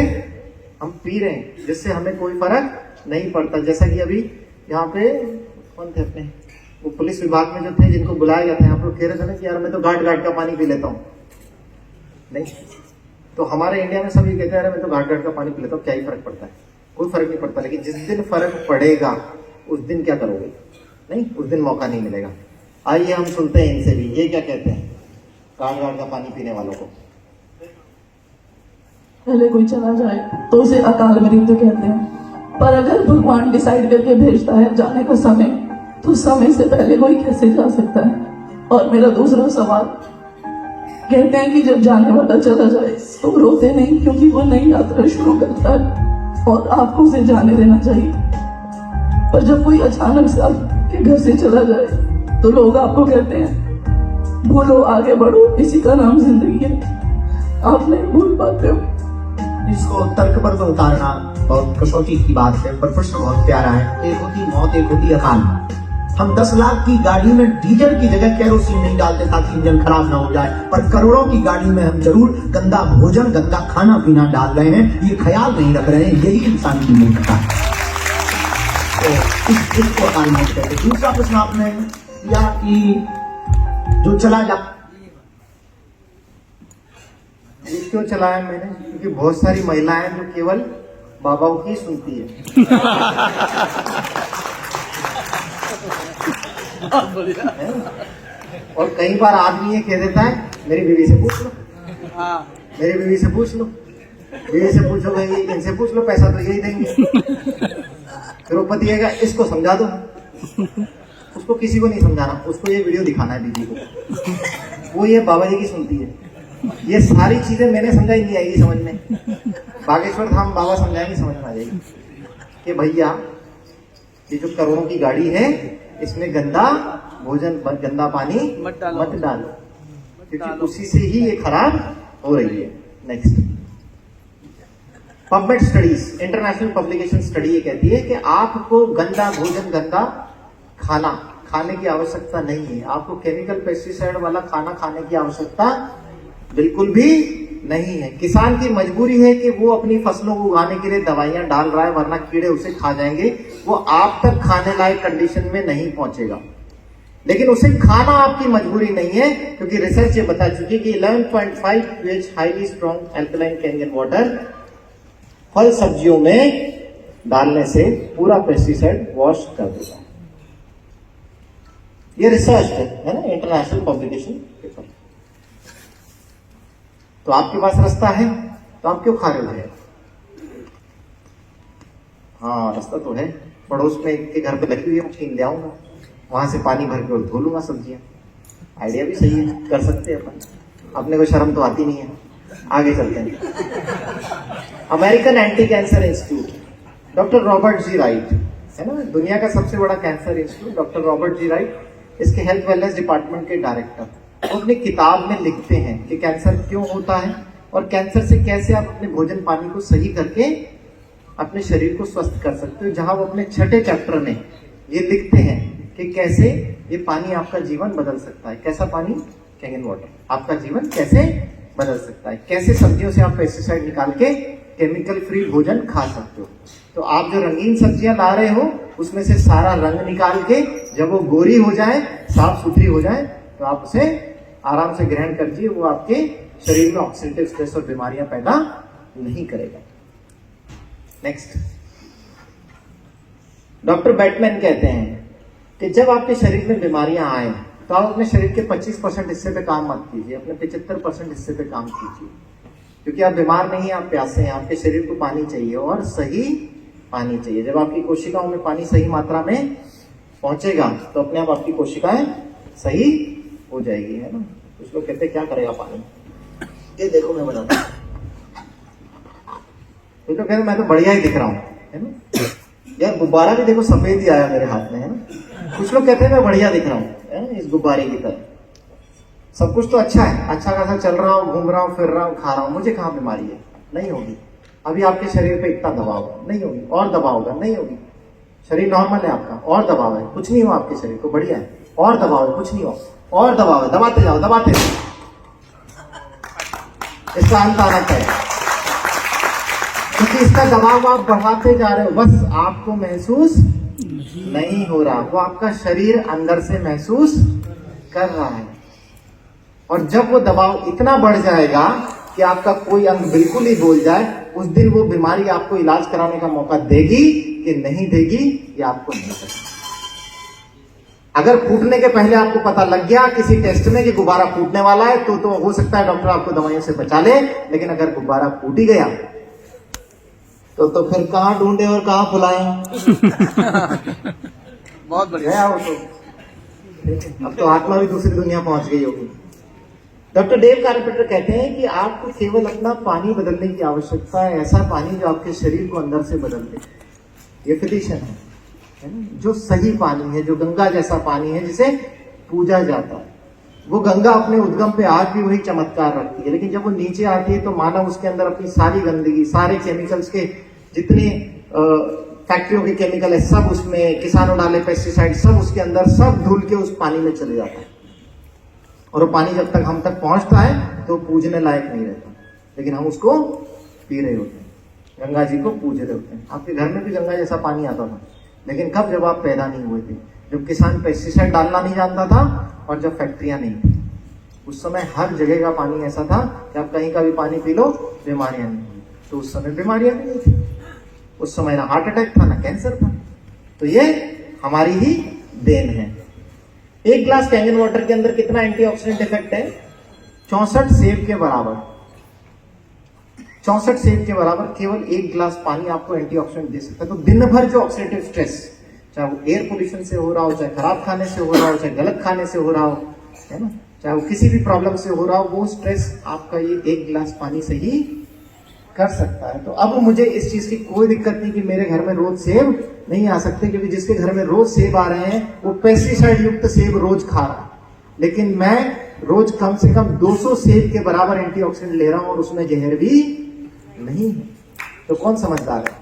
हम पी रहे हैं, जिससे हमें कोई फर्क नहीं पड़ता। जैसा कि अभी यहाँ पे कौन थे अपने वो पुलिस विभाग में जो थे, जिनको बुलाया गया था, यहाँ पे कह रहे थे ना कि यार मैं तो घाट घाट का पानी पी लेता हूँ। नहीं, तो हमारे इंडिया में सब ये कहते हैं मैं तो घाट घाट का पानी पी लेता हूँ, क्या ही फर्क पड़ता है? कोई फर्क नहीं पड़ता। लेकिन जिस दिन फर्क पड़ेगा उस दिन क्या करोगे? नहीं, उस दिन मौका नहीं मिलेगा। आइए हम सुनते हैं इनसे भी, ये क्या कहते हैं घाट घाट का पानी पीने वालों को। पहले कोई चला जाए तो उसे अकाल मृत्यु कहते हैं, पर अगर भगवान डिसाइड करके भेजता है जाने का समय, तो समय से पहले कोई कैसे जा सकता है? और मेरा दूसरा सवाल, कहते हैं कि जब जाने वाला चला जाए तो रोते नहीं, क्योंकि वो नई यात्रा शुरू करता है और आपको उसे जाने देना चाहिए। पर जब कोई अचानक से आपके घर से चला जाए तो लोग आपको कहते हैं भूलो आगे बढ़ो, इसी का नाम जिंदगी है। आप नहीं भूल पाते हो। इसको तर्क पर तो उतारना बहुत कसौटी की बात है, पर प्रश्न बहुत प्यारा है। एक होती मौत, एक होती अकाल मौत। हम 10 लाख की गाड़ी में डीजल की जगह केरोसिन नहीं डालते ताकि इंजन खराब ना हो जाए, पर करोड़ों की गाड़ी में हम जरूर गंदा भोजन, गंदा खाना पीना डाल रहे हैं। ये ख्याल नहीं रख रहे हैं, यही इंसान की मूर्खता है। तो इसको अकाल मौत कहते हैं। दूसरा प्रश्न आपने किया कि जो चला जा, ये क्यों चलाया मैंने? क्योंकि बहुत सारी महिलाएं जो केवल बाबाओं की सुनती है। और कई बार आदमी ये कह देता है मेरी बीवी से पूछ लो, मेरी बीवी से पूछ लो, बीवी से पूछो भाई, इनसे पूछ लो, पैसा तो यही देंगे। फिर वो पति कहेगा इसको समझा दो। उसको किसी को नहीं समझाना, उसको ये वीडियो दिखाना है बीवी को, वो ये बाबा जी की सुनती है। ये सारी चीजें मैंने समझाई नहीं आएगी समझ में, बागेश्वर धाम बाबा समझाएंगे, समझ में आ जाएगी कि भैया ये जो करोड़ों की गाड़ी है इसमें गंदा भोजन, गंदा पानी मत डालो, क्योंकि उसी से ही ये खराब हो रही है। Next, PubMed studies, international publication study ये कहती है कि आपको गंदा भोजन, गंदा खाना खाने की आवश्यकता नहीं है। आपको केमिकल पेस्टिसाइड वाला खाना खाने की आवश्यकता बिल्कुल भी नहीं है। किसान की मजबूरी है कि वो अपनी फसलों को उगाने के लिए दवाइयां डाल रहा है, वरना कीड़े उसे खा जाएंगे। वो आप तक खाने लायक कंडीशन में नहीं पहुंचेगा, लेकिन उसे खाना आपकी मजबूरी नहीं है, क्योंकि रिसर्च ये बता चुकी है कि 11.5 pH highly strong alkaline canyon water फल सब्जियों में डालने से पूरा पेस्टिसाइड वॉश कर देगा। ये रिसर्च है ना, इंटरनेशनल पब्लिकेशन पेपर। तो आपके पास रास्ता है तो आप क्यों खा रहे हो? हाँ, रास्ता तो है। पड़ोस में एक के घर पे लगी हुई है, मशीन ले आऊंगा, वहां से पानी भर के धो लूंगा सब्जियां। आइडिया भी सही है, कर सकते हैं अपन। अपने को शर्म तो आती नहीं है। आगे चलते हैं। American anti cancer institute, doctor Robert G Wright है ना, दुनिया का सबसे बड़ा cancer institute. Doctor Robert G Wright इसके हेल्थ वेलनेस डिपार्टमेंट के डायरेक्टर, वो अपनी किताब में लिखते हैं कि कैंसर क्यों होता है, और कैंसर से कैसे आप अपने भोजन पानी को सही करके अपने शरीर को स्वस्थ कर सकते हो, जहां वो अपने 6ठे चैप्टर में ये लिखते हैं कि कैसे ये पानी आपका जीवन बदल सकता है। कैसा पानी? कैंगन वाटर आपका जीवन कैसे बदल सकता है, कैसे सब्जियों से आप पेस्टिसाइड निकाल के केमिकल फ्री भोजन खा सकते हो। तो आप जो रंगीन सब्जियां ला रहे हो उसमें से सारा रंग निकाल के जब वो गोरी हो जाए, साफ सुथरी हो जाए, तो आप उसे आराम से ग्रहण करिए। वो आपके शरीर में ऑक्सीडेटिव स्ट्रेस और बीमारियां पैदा नहीं करेगा। नेक्स्ट, डॉक्टर बैटमैन कहते हैं कि जब आपके शरीर में बीमारियां आए तो आप अपने शरीर के 25% हिस्से पे काम मत कीजिए, अपने 75% हिस्से पे काम कीजिए, क्योंकि आप बीमार नहीं हैं, आप प्यासे हैं। आपके शरीर को पानी चाहिए और सही पानी चाहिए। जब आपकी कोशिकाओं में पानी सही मात्रा में पहुंचेगा तो अपने आप आपकी कोशिकाएं सही हो जाएगी, है ना। कुछ लोग कहते हैं क्या करेगा पानी, ये देखो मैं बताता हूं। तो कहते हैं मैं तो बढ़िया ही दिख रहा हूं, है ना। यार गुब्बारा भी देखो सफेद ही आया मेरे हाथ में, है ना। कुछ लोग कहते हैं मैं बढ़िया दिख रहा हूं, है ना, इस गुब्बारे की तरह। सब कुछ तो अच्छा है, अच्छा खासा चल रहा हूं, घूम रहा हूं, फिर रहा हूं, खा रहा हूं, मुझे कहां बीमारी है? नहीं होगी। अभी आपके शरीर पे इतना दबाव नहीं होगी, और दबाव होगा नहीं होगी। शरीर नॉर्मल है आपका, और दबाव है, कुछ नहीं हुआ आपके शरीर को, बढ़िया है। और दबाव है, कुछ नहीं हुआ, और दबाव है, दबाते जाओ दबाते जाओ, इसका अंत आना चाहिए। क्योंकि इसका दबाव आप बढ़ाते जा रहे हो, बस आपको महसूस नहीं हो रहा, वो आपका शरीर अंदर से महसूस कर रहा है। और जब वो दबाव इतना बढ़ जाएगा कि आपका कोई अंग बिल्कुल ही बोल जाए, उस दिन वो बीमारी आपको इलाज कराने का मौका देगी कि नहीं देगी, ये आपको नहीं पता। अगर फूटने के पहले आपको पता लग गया किसी टेस्ट में कि गुब्बारा फूटने वाला है, तो हो सकता है डॉक्टर आपको दवाइयों से बचा ले। लेकिन अगर गुब्बारा फूट ही गया तो फिर कहां ढूंढे और कहां फुलाएं? बहुत बढ़िया। गया वो तो। अब तो आत्मा भी दूसरी दुनिया पहुंच गई होगी। डॉक्टर डेव कारपेंटर कहते हैं कि आपको केवल अपना पानी बदलने की आवश्यकता है, ऐसा पानी जो आपके शरीर को अंदर से बदल दे। ये फिटिशन है ना? जो सही पानी है, जो गंगा जैसा पानी है, जिसे पूजा जाता है। वो गंगा अपने उद्गम पे आज भी वही चमत्कार रखती है, लेकिन जब वो नीचे आती है तो मानव उसके अंदर अपनी सारी गंदगी, सारे केमिकल्स के जितने फैक्ट्रियों के केमिकल है, सब उसमें, किसानों डाले पेस्टिसाइड, सब उसके अंदर, सब धुल के उस पानी में चले जाता है। और वो पानी जब तक हम तक पहुंचता है तो पूजने लायक नहीं रहता, लेकिन हम उसको पी रहे होते हैं, गंगा जी को पूज रहे होते हैं। आपके घर में भी गंगा जैसा पानी आता था, लेकिन कब? जब आप पैदा नहीं हुए थे, जब किसान पेस्टिसाइड डालना नहीं जानता था और जब फैक्ट्रियां नहीं थी। उस समय हर जगह का पानी ऐसा था कि आप कहीं का भी पानी पी लो, बीमारियां नहीं हुई। तो उस समय बीमारियां भी नहीं थी, उस समय ना हार्ट अटैक था ना कैंसर था। तो ये हमारी ही देन है। एक ग्लास कैंगन वाटर के अंदर कितना एंटीऑक्सीडेंट इफेक्ट है? 64 सेब के बराबर। 64 सेब के बराबर केवल एक ग्लास पानी आपको एंटीऑक्सीडेंट दे सकता है। तो दिन भर जो ऑक्सीडेटिव स्ट्रेस, चाहे वो एयर पोल्यूशन से हो रहा हो, चाहे खराब खाने से हो रहा हो, चाहे गलत खाने से हो रहा हो, है ना, चाहे वो किसी भी प्रॉब्लम से हो रहा हो, वो स्ट्रेस आपका ये एक गिलास पानी से ही कर सकता है। तो अब मुझे इस चीज की कोई दिक्कत नहीं कि मेरे घर में रोज सेब नहीं आ सकते, क्योंकि जिसके घर में रोज सेब आ रहे हैं वो पेस्टिसाइड युक्त सेब रोज खा रहा है। लेकिन मैं रोज कम से कम 200 सेब के बराबर एंटीऑक्सीडेंट ले रहा हूं और उसमें जहर भी नहीं है। तो कौन समझदार है?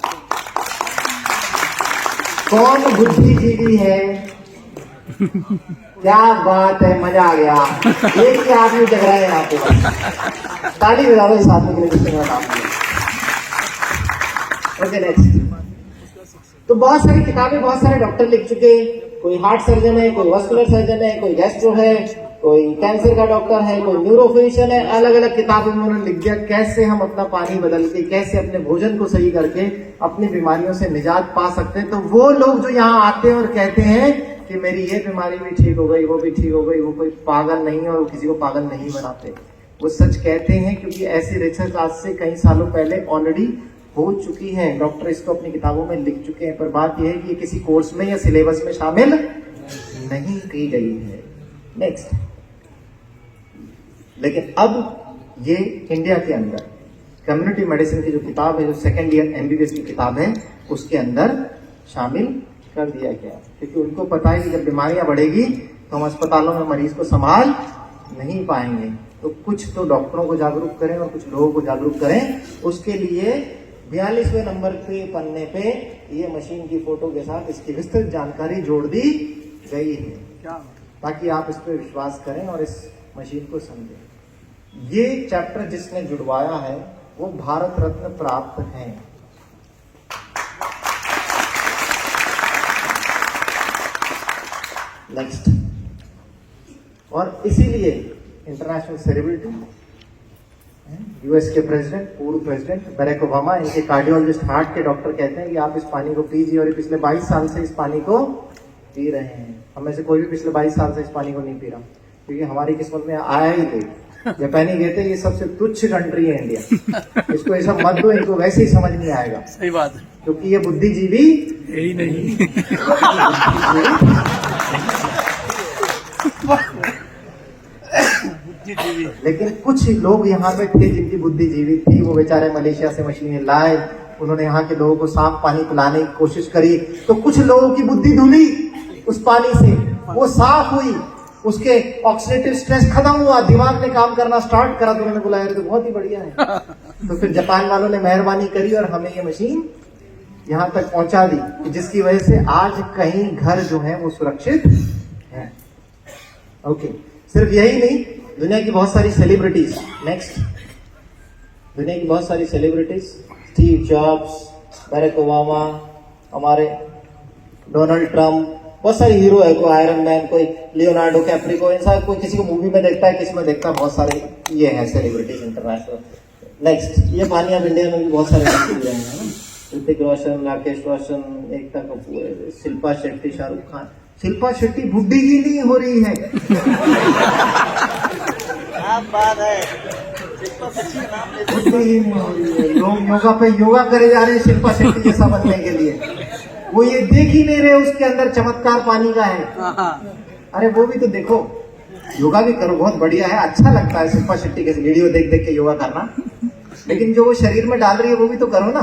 कौन बुद्धिजीवी है? क्या बात है, मजा आ गया। एक ही आदमी जग रहा है यहाँ पे, ताली बजा दो इस आदमी के लिए जिसने मेरा नाम लिया। Okay next. तो बहुत सारी किताबें, बहुत सारे डॉक्टर लिख चुके। कोई हार्ट सर्जन है, कोई वस्कुलर सर्जन है, कोई गैस्ट्रो है, कोई कैंसर का डॉक्टर है, कोई न्यूरोफिजिशियन है। अलग अलग किताबों में उन्होंने लिख दिया कैसे हम अपना पानी बदल के, कैसे अपने भोजन को सही करके अपनी बीमारियों से निजात पा सकते हैं। तो वो लोग जो यहाँ आते हैं और कहते हैं कि मेरी ये बीमारी भी ठीक हो गई, वो भी ठीक हो गई, वो कोई पागल नहीं है और वो किसी को पागल नहीं बनाते। वो सच कहते हैं, क्योंकि ऐसी रिसर्च आज से कई सालों पहले ऑलरेडी हो चुकी है। डॉक्टर इसको अपनी किताबों में लिख चुके हैं। पर बात यह है कि ये किसी कोर्स में या सिलेबस में शामिल नहीं की गई है। नेक्स्ट। लेकिन अब ये इंडिया के अंदर कम्युनिटी मेडिसिन की जो किताब है, जो सेकेंड ईयर एमबीबीएस की किताब है, उसके अंदर शामिल कर दिया गया, क्योंकि उनको पता है कि जब बीमारियां बढ़ेगी तो हम अस्पतालों में मरीज को संभाल नहीं पाएंगे। तो कुछ तो डॉक्टरों को जागरूक करें और कुछ लोगों को जागरूक करें। उसके लिए 42वें नंबर पे पन्ने पे ये मशीन की फोटो के साथ इसकी विस्तृत जानकारी जोड़ दी गई है, ताकि आप इस पर विश्वास करें और इस मशीन को समझें। ये चैप्टर जिसने जुड़वाया है वो भारत रत्न प्राप्त हैं। नेक्स्ट, और इसीलिए इंटरनेशनल सेलिब्रिटी, यूएस के प्रेसिडेंट, पूर्व प्रेसिडेंट बराक ओबामा, इनके कार्डियोलॉजिस्ट, हार्ट के डॉक्टर कहते हैं कि आप इस पानी को पीजिए, और ये पिछले 22 साल से इस पानी को पी रहे हैं। हम में से कोई भी पिछले 22 साल से इस पानी को नहीं पी रहा, क्योंकि हमारी किस्मत में आया ही नहीं। जापान ही कहते हैं ये सबसे तुच्छ कंट्री है इंडिया, इसको ऐसा मत दो, इनको वैसे ही समझ नहीं आएगा। सही बात है, क्योंकि ये बुद्धिजीवी यही नहीं। लेकिन कुछ लोग यहाँ पे थे जिनकी बुद्धिजीवी थी, वो बेचारे मलेशिया से मछलियां लाए, उन्होंने यहाँ के लोगों को साफ पानी पिलाने की कोशिश करी, तो कुछ लोगों की बुद्धि धुली उस पानी से, वो साफ हुई, उसके ऑक्सीडेटिव स्ट्रेस खत्म हुआ, दिमाग ने काम करना स्टार्ट करा, तो उन्होंने बोला यार तो बहुत ही बढ़िया है। तो फिर जापान वालों ने मेहरबानी करी और हमें ये मशीन यहाँ तक पहुंचा दी, जिसकी वजह से आज कहीं घर जो है वो सुरक्षित है। ओके, सिर्फ यही नहीं, दुनिया की बहुत सारी सेलिब्रिटीज, नेक्स्ट, दुनिया की बहुत सारी celebrities, Steve Jobs, Barack Obama, हमारे डोनाल्ड ट्रम्प, बहुत सारे हीरो है, कोई आयरन मैन, कोई लियोनार्डो कैप्रिको, इंसान कोई किसी को मूवी में देखता है, किसी में देखता है, बहुत सारे ये हैं सेलिब्रिटीज इंटरनेशनल। नेक्स्ट, ये पानी अब इंडिया में भी बहुत सारे हैं ना, ऋतिक रोशन, राकेश रोशन, एकता कपूर, शिल्पा शेट्टी, शाहरुख खान। शिल्पा शेट्टी बुढ़ी ही नहीं हो रही है। बात है, बुढ़ी ही नहीं हो रही है, लोग योगा पे योगा करे जा रहे हैं शिल्पा शेट्टी जैसा बनने के लिए, वो ये देख ही नहीं रहे उसके अंदर चमत्कार पानी का है। अरे वो भी तो देखो, योगा भी करो, बहुत बढ़िया है, अच्छा लगता है शिल्पा शेट्टी के वीडियो देख देख के योगा करना, लेकिन जो वो शरीर में डाल रही है वो भी तो करो ना,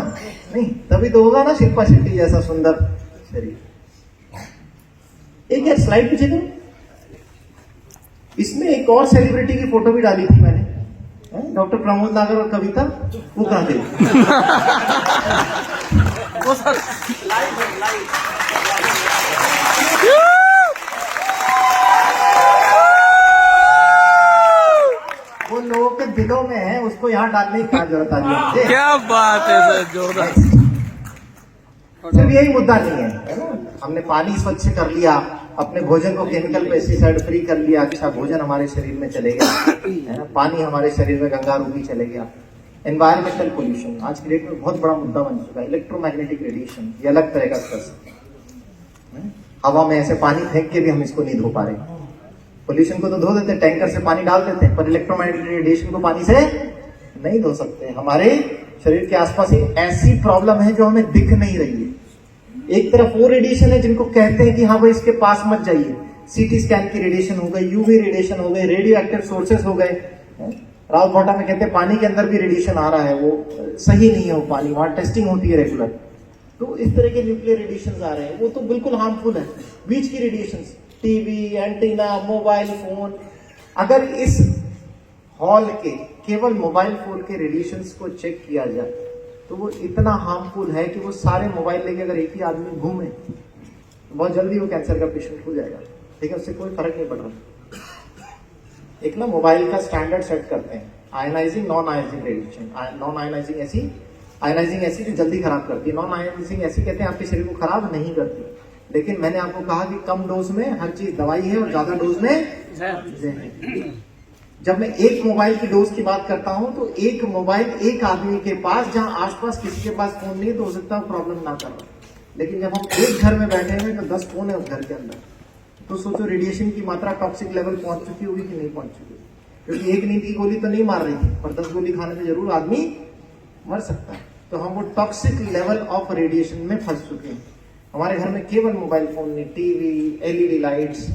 नहीं तभी तो होगा ना शिल्पा शेट्टी जैसा सुंदर शरीर। एक यार स्लाइड पीछे करो, इसमें एक और सेलिब्रिटी की फोटो भी डाली थी मैंने, डॉक्टर प्रमोद नागर और कविता, वो कहाँ गई? वो सर लाइव लाइव वो लोगों के दिलों में है, उसको यहाँ डालने की क्या जरूरत आ रही है? क्या बात है सर, जोरदार। सिर्फ यही मुद्दा नहीं है ना, हमने पानी स्वच्छ कर लिया, अपने भोजन को केमिकल पेस्टिसाइड फ्री कर लिया, अच्छा भोजन हमारे शरीर में चले गया है ना, पानी हमारे शरीर में गंगा रूपी चले गया। एनवायरमेंटल पोल्यूशन आज की डेट में बहुत बड़ा मुद्दा बन चुका है। इलेक्ट्रोमैग्नेटिक रेडिएशन, ये अलग तरह का स्ट्रेस है। हवा में ऐसे पानी फेंक के भी हम इसको नहीं धो पा रहे। पोल्यूशन को तो धो देते, टैंकर से पानी डाल देते हैं, पर इलेक्ट्रोमैग्नेटिक रेडिएशन को पानी से नहीं धो सकते। हमारे शरीर के आसपास एक ऐसी प्रॉब्लम है जो हमें दिख नहीं रही है। एक तरफ वो रेडिएशन है जिनको कहते हैं कि हाँ भाई इसके पास मत जाइए, सीटी स्कैन की रेडिएशन हो गई, यूवी रेडिएशन हो गई, रेडियो एक्टिव सोर्सेस हो गए। राव भाटा में कहते हैं पानी के अंदर भी रेडिएशन आ रहा है, वो सही नहीं है वो पानी, वहां टेस्टिंग होती है रेगुलर। तो इस तरह के न्यूक्लियर रेडिएशन आ रहे हैं, वो तो बिल्कुल हार्मफुल है। बीच की radiation, TV, antenna, mobile phone, अगर इस हॉल के केवल मोबाइल फोन के रेडिएशंस को चेक किया जाए तो वो इतना हार्मफुल है कि वो सारे मोबाइल लेके अगर एक ही आदमी घूमे तो बहुत जल्दी वो कैंसर का पेशेंट हो जाएगा, ठीक है, उससे कोई फर्क नहीं पड़ रहा। एक ना मोबाइल का स्टैंडर्ड सेट करते हैं, ionising, non ionising radiation. Non ionising ऐसी, आयनाइजिंग ऐसी जो जल्दी खराब करती है, नॉन आयनाइजिंग ऐसी कहते हैं आपके शरीर को खराब नहीं करती। लेकिन मैंने आपको कहा कि कम डोज में हर चीज दवाई है और ज्यादा डोज में जहर है। जब मैं एक मोबाइल की डोज की बात करता हूं तो एक मोबाइल एक आदमी के पास, जहां आसपास किसी के पास फोन नहीं है तो हो सकता है प्रॉब्लम ना कर रहा, लेकिन जब हम एक घर में बैठे हैं तो 10 फोन है उस घर के अंदर, तो सोचो रेडिएशन की मात्रा टॉक्सिक लेवल पहुंच चुकी होगी कि नहीं पहुंच चुकी, क्योंकि एक नींद की गोली तो नहीं मार रही थी, पर 10 गोली खाने से जरूर आदमी मर सकता है। तो हम वो टॉक्सिक लेवल ऑफ रेडिएशन में फंस चुके हैं। हमारे घर में केवल मोबाइल फोन नहीं, टीवी, एलईडी लाइट्स,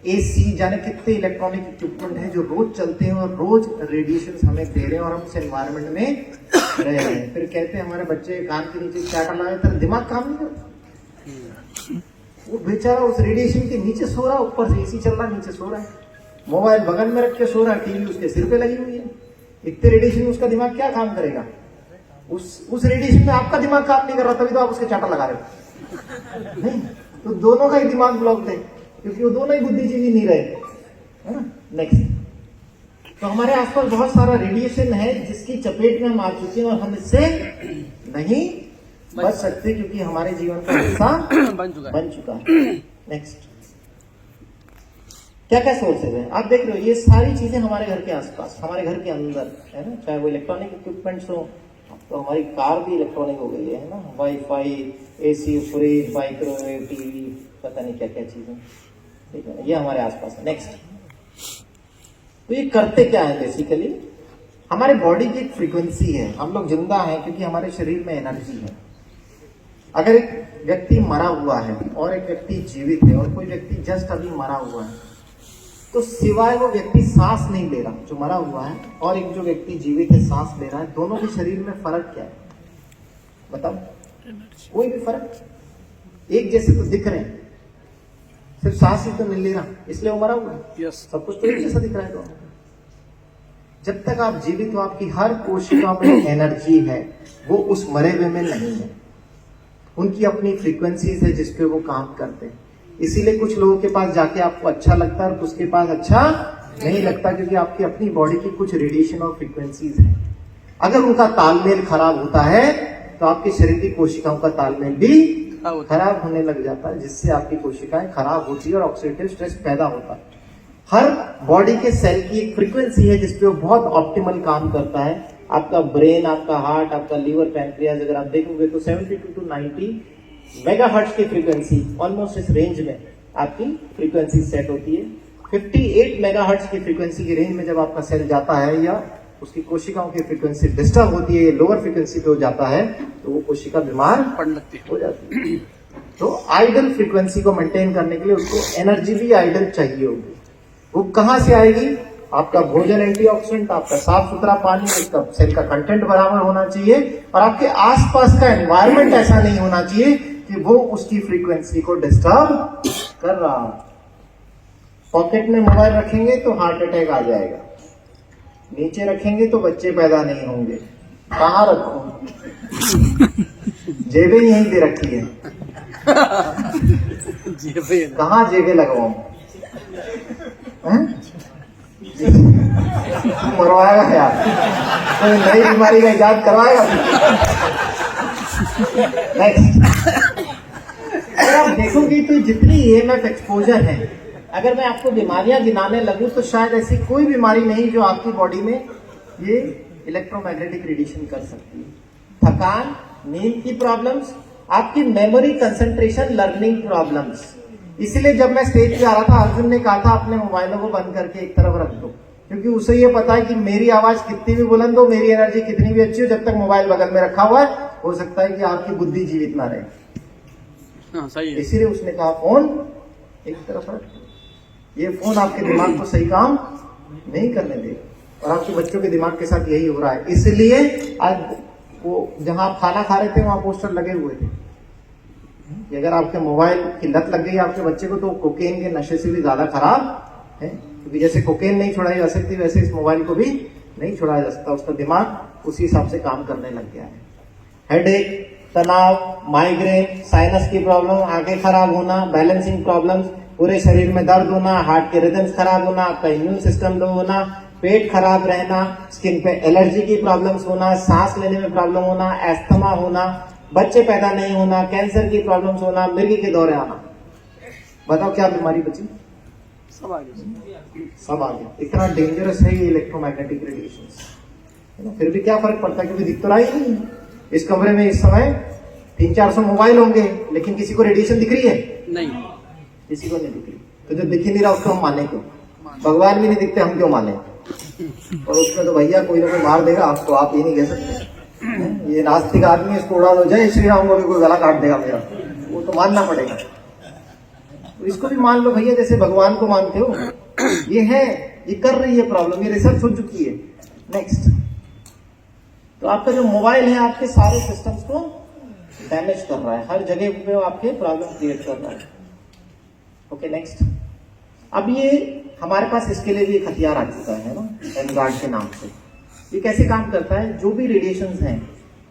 एसी, जाने कितने इलेक्ट्रॉनिक इक्विपमेंट हैं जो रोज चलते हैं और रोज रेडिएशन हमें दे रहे हैं और हम उस एनवायरमेंट में रह रहे हैं। फिर कहते हैं हमारे बच्चे कान के नीचे क्या कर रहा है, दिमाग काम नहीं करता, वो बेचारा उस रेडिएशन के नीचे सो रहा है, ऊपर से एसी चल रहा है, नीचे सो रहा है। मोबाइल बगल में रख के सो रहा है, टीवी उसके सिर पे लगी हुई है, इतने रेडिएशन में उसका दिमाग क्या काम करेगा? उस रेडिएशन में आपका दिमाग काम नहीं कर रहा, तभी तो आप उसके चाटा लगा रहे हो। नहीं, तो दोनों का ही दिमाग ब्लॉक है, क्योंकि वो दोनों ही बुद्धिजीवी नहीं रहे, है ना। नेक्स्ट, तो हमारे आसपास बहुत सारा रेडिएशन है जिसकी चपेट में हम आ चुके हैं और हम इससे नहीं बच सकते, क्योंकि हमारे जीवन का हिस्सा बन चुका है। नेक्स्ट, क्या क्या सोर्सेज है? आप देख रहे हो ये सारी चीजें हमारे घर के आसपास, हमारे घर के अंदर है ना। चाहे वो इलेक्ट्रॉनिक इक्विपमेंट्स हो, तो हमारी कार भी इलेक्ट्रॉनिक हो गई है ना, wifi, AC, fridge, microwave, TV, पता नहीं क्या क्या चीजें, ठीक है ना, ये हमारे आसपास है। नेक्स्ट, तो ये करते क्या है? बेसिकली हमारे बॉडी की एक फ्रीक्वेंसी है, हम लोग जिंदा हैं क्योंकि हमारे शरीर में एनर्जी है। अगर एक व्यक्ति मरा हुआ है और एक व्यक्ति जीवित है, और कोई व्यक्ति जस्ट अभी मरा हुआ है, तो सिवाय वो व्यक्ति सांस नहीं ले रहा जो मरा हुआ है, और एक जो व्यक्ति जीवित है सांस ले रहा है, दोनों के शरीर में फर्क क्या है? बताओ, कोई भी फर्क? एक जैसे तो दिख रहे हैं, सिर्फ सांस ही तो नहीं ले रहा, इसलिए वो मरा हुआ है। सब कुछ तो एक जैसा दिख रहा है। तो जब तक आप जीवित हो, आपकी हर कोशिका में एनर्जी है, वो उस मरे हुए में नहीं है। उनकी अपनी फ्रीक्वेंसीज है जिसपे वो काम करते हैं। इसीलिए कुछ लोगों के पास जाके आपको अच्छा लगता है और उसके पास अच्छा नहीं लगता, क्योंकि आपकी अपनी बॉडी की कुछ रेडिएशन और फ्रीक्वेंसीज हैं। अगर उनका तालमेल खराब होता है तो आपके शरीर की कोशिकाओं का तालमेल भी खराब होने लग जाता है, जिससे आपकी कोशिकाएं खराब होती है और ऑक्सीडेटिव स्ट्रेस पैदा होता है। हर बॉडी के सेल की एक फ्रीक्वेंसी है जिसपे वो बहुत ऑप्टिमल काम करता है। आपका ब्रेन, आपका हार्ट, आपका लीवर, पैंक्रियाज, अगर आप देखोगे तो 72 to 90 मेगाहर्ट्ज की फ्रीक्वेंसी, ऑलमोस्ट इस रेंज में आपकी फ्रीक्वेंसी सेट होती है। 58 मेगाहर्ट्ज की फ्रीक्वेंसी की रेंज में जब आपका सेल जाता है या उसकी कोशिकाओं की फ्रीक्वेंसी डिस्टर्ब होती है, लोअर फ्रीक्वेंसी पे हो जाता है, तो वो कोशिका बीमार हो जाती है। तो आइडल फ्रीक्वेंसी को मेंटेन करने के लिए उसको एनर्जी भी आइडल चाहिए होगी। वो कहां से आएगी? आपका भोजन, एंटीऑक्सीडेंट, आपका साफ सुथरा पानी, उसका सेल का कंटेंट बराबर होना चाहिए, और आपके आसपास का एनवायरनमेंट ऐसा नहीं होना चाहिए कि वो उसकी फ्रीक्वेंसी को डिस्टर्ब कर रहा है। पॉकेट में मोबाइल रखेंगे तो हार्ट अटैक आ जाएगा, नीचे रखेंगे तो बच्चे पैदा नहीं होंगे। कहाँ रखो? जेबें यहीं दे रखी है, कहाँ जेबें लगवाऊं? मरवाएगा यार, कोई नई बीमारी का इजाद करवाएगा। नेक्स्ट, अगर आप देखोगे तो जितनी EMF एक्सपोजर है, अगर मैं आपको बीमारियां गिनाने लगूं तो शायद ऐसी कोई बीमारी नहीं जो आपकी बॉडी में ये इलेक्ट्रोमैग्नेटिक रेडिएशन कर सकती है। थकान, नींद की प्रॉब्लम्स, आपकी मेमोरी, कंसंट्रेशन, लर्निंग प्रॉब्लम्स। इसीलिए जब मैं स्टेज पे आ रहा था, अर्जुन ने कहा था अपने मोबाइलों को बंद करके एक तरफ रख दो, क्योंकि उसे ये पता है कि मेरी आवाज कितनी भी बुलंद हो, मेरी एनर्जी कितनी भी अच्छी हो, जब तक मोबाइल बगल में रखा हुआ है, हो सकता है कि आपकी बुद्धि जीवित ना रहे। सही है। इसीलिए उसने कहा फोन एक तरफ रख दो। ये फोन आपके दिमाग को सही काम नहीं करने देगा, और आपके बच्चों के दिमाग के साथ यही हो रहा है। इसलिए आज वो जहां आप खाना खा रहे थे वहां पोस्टर लगे हुए थे कि अगर आपके मोबाइल की लत लग गई आपके बच्चे को, तो कोकेन के नशे से भी ज्यादा खराब है, क्योंकि जैसे कोकेन नहीं छुड़ाई जा सकती, वैसे इस मोबाइल को भी नहीं छुड़ाया जा सकता। उसका दिमाग उसी हिसाब से काम करने लग गया है। हेडेक, तनाव, माइग्रेन, साइनस की प्रॉब्लम, आंखें खराब होना, बैलेंसिंग प्रॉब्लम्स, पूरे शरीर में दर्द होना, हार्ट के रिदम्स खराब होना, आपका इम्यून सिस्टम लो होना, पेट खराब रहना, स्किन पे एलर्जी की प्रॉब्लम्स होना, सांस लेने में प्रॉब्लम होना, एस्थमा होना, बच्चे पैदा नहीं होना, कैंसर की प्रॉब्लम्स होना, मिर्गी के दौरे आना। बताओ क्या बीमारी बची? सब आ गया। इतना डेंजरस है ये इलेक्ट्रोमैग्नेटिक रेडिएशन। फिर भी क्या फर्क पड़ता है, क्योंकि दिख तो रहा ही नहीं। इस कमरे में इस समय 300-400 मोबाइल होंगे, लेकिन किसी को रेडिएशन दिख रही है? नहीं, किसी को नहीं दिख रही। तो जो दिख ही नहीं रहा उसको हम माने क्यों? भगवान भी नहीं दिखते, हम क्यों माने? और उसमें तो भैया कोई ना कोई मार देगा आपको, आप ये नहीं कह सकते। ये नास्तिक आदमी, इसको उड़ा दो, जय श्री राम, कोई गला काट देगा मेरा, वो तो मानना पड़ेगा। तो इसको भी मान लो भैया, जैसे भगवान को मानते हो। ये है, ये कर रही है प्रॉब्लम, ये रिसर्च हो चुकी है। नेक्स्ट, तो आपका जो मोबाइल है आपके सारे सिस्टम्स को डैमेज कर रहा है, हर जगह पे वो आपके प्रॉब्लम क्रिएट कर रहा है। ओके, नेक्स्ट, अब ये हमारे पास इसके लिए भी एक हथियार आ चुका है ना, एमगार्ड के नाम से। ये कैसे काम करता है, जो भी रेडिएशंस हैं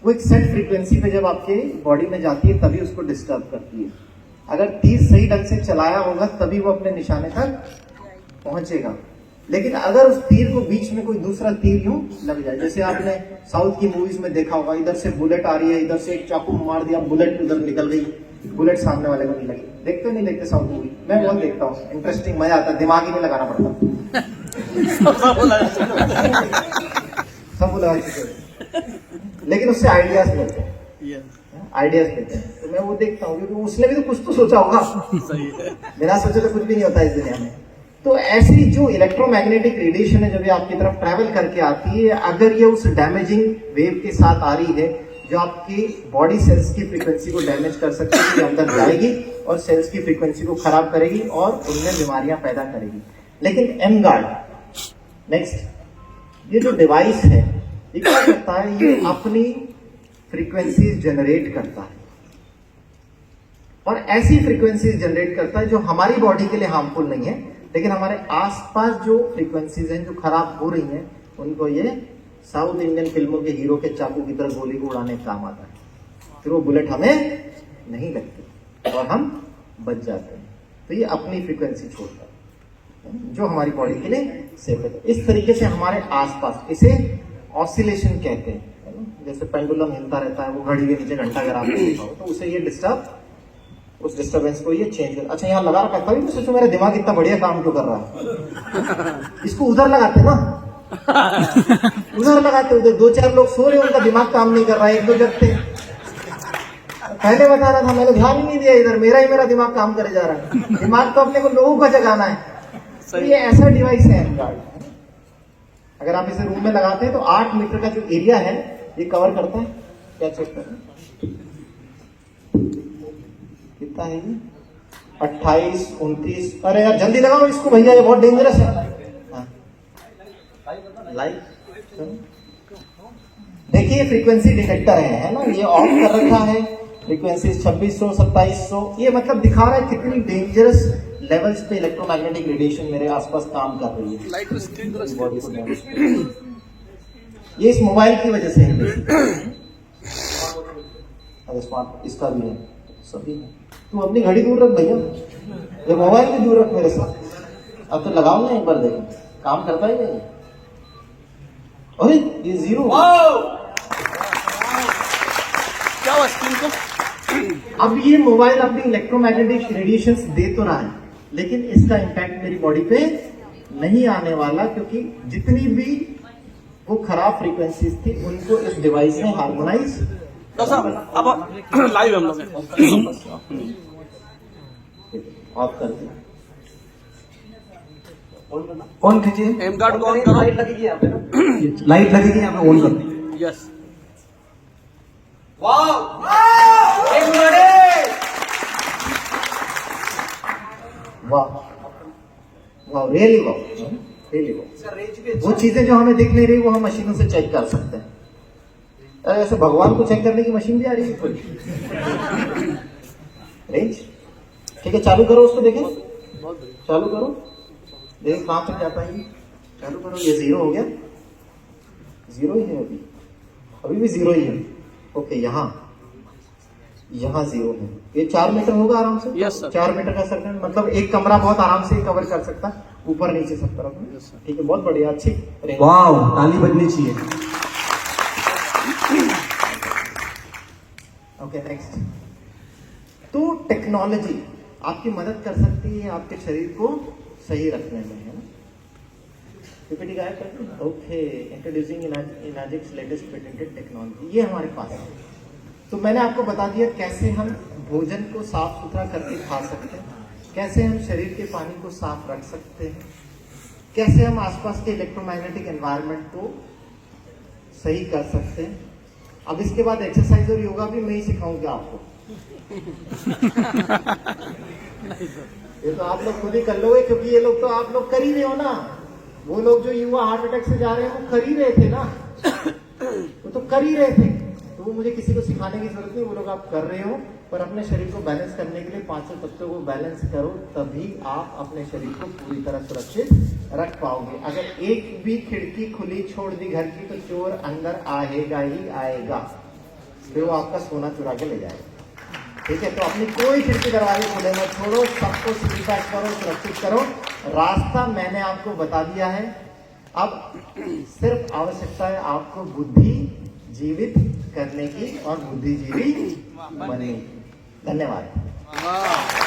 वो एक सेट फ्रीक्वेंसी पे जब आपके बॉडी में जाती है तभी उसको डिस्टर्ब करती है। अगर तीर सही ढंग से चलाया होगा तभी वो अपने निशाने तक पहुंचेगा। लेकिन अगर उस तीर को बीच में कोई दूसरा तीर यूं लग जाए, जैसे आपने साउथ की मूवीज में देखा होगा, इधर से बुलेट आ रही है, इधर से एक चाकू मार दिया, बुलेट उधर निकल गई, बुलेट सामने वाले को नहीं लगी। देखते हो नहीं देखते साउथ मूवी? मैं बहुत देखता हूँ, इंटरेस्टिंग, मजा आता है, दिमाग ही नहीं लगाना पड़ता। सब बोला लेकिन उससे आइडियाज मिलते हैं, आइडियाज मिलते हैं। तो मैं वो देखता हूँ क्योंकि उसने भी तो कुछ तो सोचा होगा, बिना सोचे तो कुछ भी नहीं होता इस दुनिया में। तो ऐसी जो इलेक्ट्रोमैग्नेटिक रेडिएशन है जब ये आपकी तरफ ट्रैवल करके आती है, अगर ये उस डैमेजिंग वेव के साथ आ रही है जो आपकी बॉडी सेल्स की फ्रीक्वेंसी को डैमेज कर सकती है, ये अंदर जाएगी और सेल्स की फ्रीक्वेंसी को खराब करेगी और उनमें बीमारियां पैदा करेगी। लेकिन एमगार्ड नेक्स्ट, ये जो डिवाइस है ये क्या करता है, ये अपनी फ्रीक्वेंसीज जनरेट करता है और ऐसी फ्रीक्वेंसीज जनरेट करता है जो हमारी बॉडी के लिए हार्मफुल नहीं है, लेकिन हमारे आसपास जो फ्रीक्वेंसीज हैं जो खराब हो रही हैं उनको ये साउथ इंडियन फिल्मों के हीरो के चाकू की तरह गोली को उड़ाने का काम आता है। फिर वो बुलेट हमें नहीं लगती और हम बच जाते हैं। तो ये अपनी फ्रीक्वेंसी छोड़ता है जो हमारी बॉडी के लिए सेफ है। इस तरीके से हमारे आसपास, इसे ऑसिलेशन कहते हैं, जैसे पेंडुलम हिलता रहता है, वो घड़ी के नीचे घंटा अगर आपने देखा हो तो उसे ये उस डिस्टर्बेंस को ये चेंज कर। अच्छा यहाँ लगा रखा था, तो सोचो मेरा दिमाग इतना बढ़िया काम क्यों कर रहा है, इसको उधर लगाते ना, उधर लगाते, उधर 2-4 लोग सो रहे हैं, उनका दिमाग काम नहीं कर रहा है, 1-2 जगते। पहले बता रहा था, मैंने ध्यान ही नहीं दिया, इधर मेरा दिमाग काम करे जा रहा है। दिमाग तो अपने को लोगों का जगाना है। तो ये ऐसा डिवाइस है एमगार्ड। अगर आप इसे रूम में लगाते हैं तो 8 मीटर का जो एरिया है ये कवर करता है। क्या चेक कर रहे हैं, कितना है ये, 28, 29। अरे यार जल्दी लगाओ इसको भैया, ये बहुत डेंजरस है। लाइट देखिए, फ्रीक्वेंसी डिटेक्टर है ना, ये ऑफ कर रखा है, फ्रीक्वेंसी 2600, 2700। ये मतलब दिखा रहा है कितनी डेंजरस लेवल्स पे इलेक्ट्रोमैग्नेटिक रेडिएशन मेरे आसपास काम कर रही है। बॉडी को डैमेज, ये इस मोबाइल की वजह से है। अरे स्मार्ट इसका भी है, सभी है। तू अपनी घड़ी दूर रख भैया, ये मोबाइल भी दूर रख मेरे साथ। अब तो लगाओ ना एक बार, देखो काम करता ही नहीं। अरे ये 0 क्या हुआ स्क्रीन को? अब ये मोबाइल अपनी इलेक्ट्रोमैग्नेटिक रेडिएशंस दे तो रहा है, लेकिन इसका इम्पैक्ट मेरी बॉडी पे नहीं आने वाला, क्योंकि जितनी भी वो खराब फ्रीक्वेंसीज थी उनको इस डिवाइस ने हार्मोनाइज। अब लाइव हम लोग ऑफ कर दिया, ऑन कीजिए, एमगार्ड को ऑन करो। लाइट लगेगी यहाँ पे ना, लाइट लगेगी यहाँ पे, ऑन कर दीजिए। यस, वाह वाह, रियली वाह, रियली वाह। वो चीजें जो हमें दिख नहीं रही वो हम मशीनों से चेक कर सकते हैं। अरे ऐसे भगवान को चेक करने की मशीन भी आ रही है कोई? रेंज ठीक है, चालू करो उसको, देखें चालू करो, देखो कहां तक जाता है। चालू करो, ये 0 हो गया, 0 ही है अभी भी 0 ही है। ओके, यहाँ 0 है, ये 4 मीटर होगा आराम से। यस सर, 4 मीटर का सर्कल, मतलब एक कमरा बहुत आराम से कवर कर सकता है, ऊपर नीचे सब तरफ। ठीक है, बहुत बढ़िया, अच्छी रेंज। वाह, ताली बजनी चाहिए। Okay next. तो टेक्नोलॉजी आपकी मदद कर सकती है आपके शरीर को सही रखने में, है ना। पीपीटी गायब करते हैं। Okay, introducing Enagic's latest patented technology, ये हमारे पास है। तो मैंने आपको बता दिया कैसे हम भोजन को साफ सुथरा करके खा सकते हैं, कैसे हम शरीर के पानी को साफ रख सकते हैं, कैसे हम आसपास के इलेक्ट्रोमैग्नेटिक एनवायरनमेंट को सही कर सकते हैं। अब इसके बाद एक्सरसाइज और योगा भी मैं ही सिखाऊंगा आपको। ये तो आप लोग खुद ही कर लोगे, क्योंकि ये लोग तो आप लोग कर ही रहे हो ना। वो लोग जो युवा हार्ट अटैक से जा रहे हैं वो कर ही रहे थे ना, वो तो कर ही रहे थे। तो वो मुझे किसी को सिखाने की जरूरत नहीं, वो लोग आप कर रहे हो। पर अपने शरीर को बैलेंस करने के लिए 5 तत्वों को बैलेंस करो, तभी आप अपने शरीर को पूरी तरह सुरक्षित रख पाओगे। अगर एक भी खिड़की खुली छोड़ दी घर की तो चोर अंदर आएगा ही आएगा, फिर वो आपका सोना चुरा के ले जाएगा। ठीक है, तो अपनी कोई खिड़की दरवाजे खुले मत छोड़ो, सबको सील पैक करो, सुरक्षित करो। रास्ता मैंने आपको बता दिया है, अब सिर्फ आवश्यकता है आपको बुद्धि जीवित करने की और बुद्धिजीवी बनने की। धन्यवाद। वाह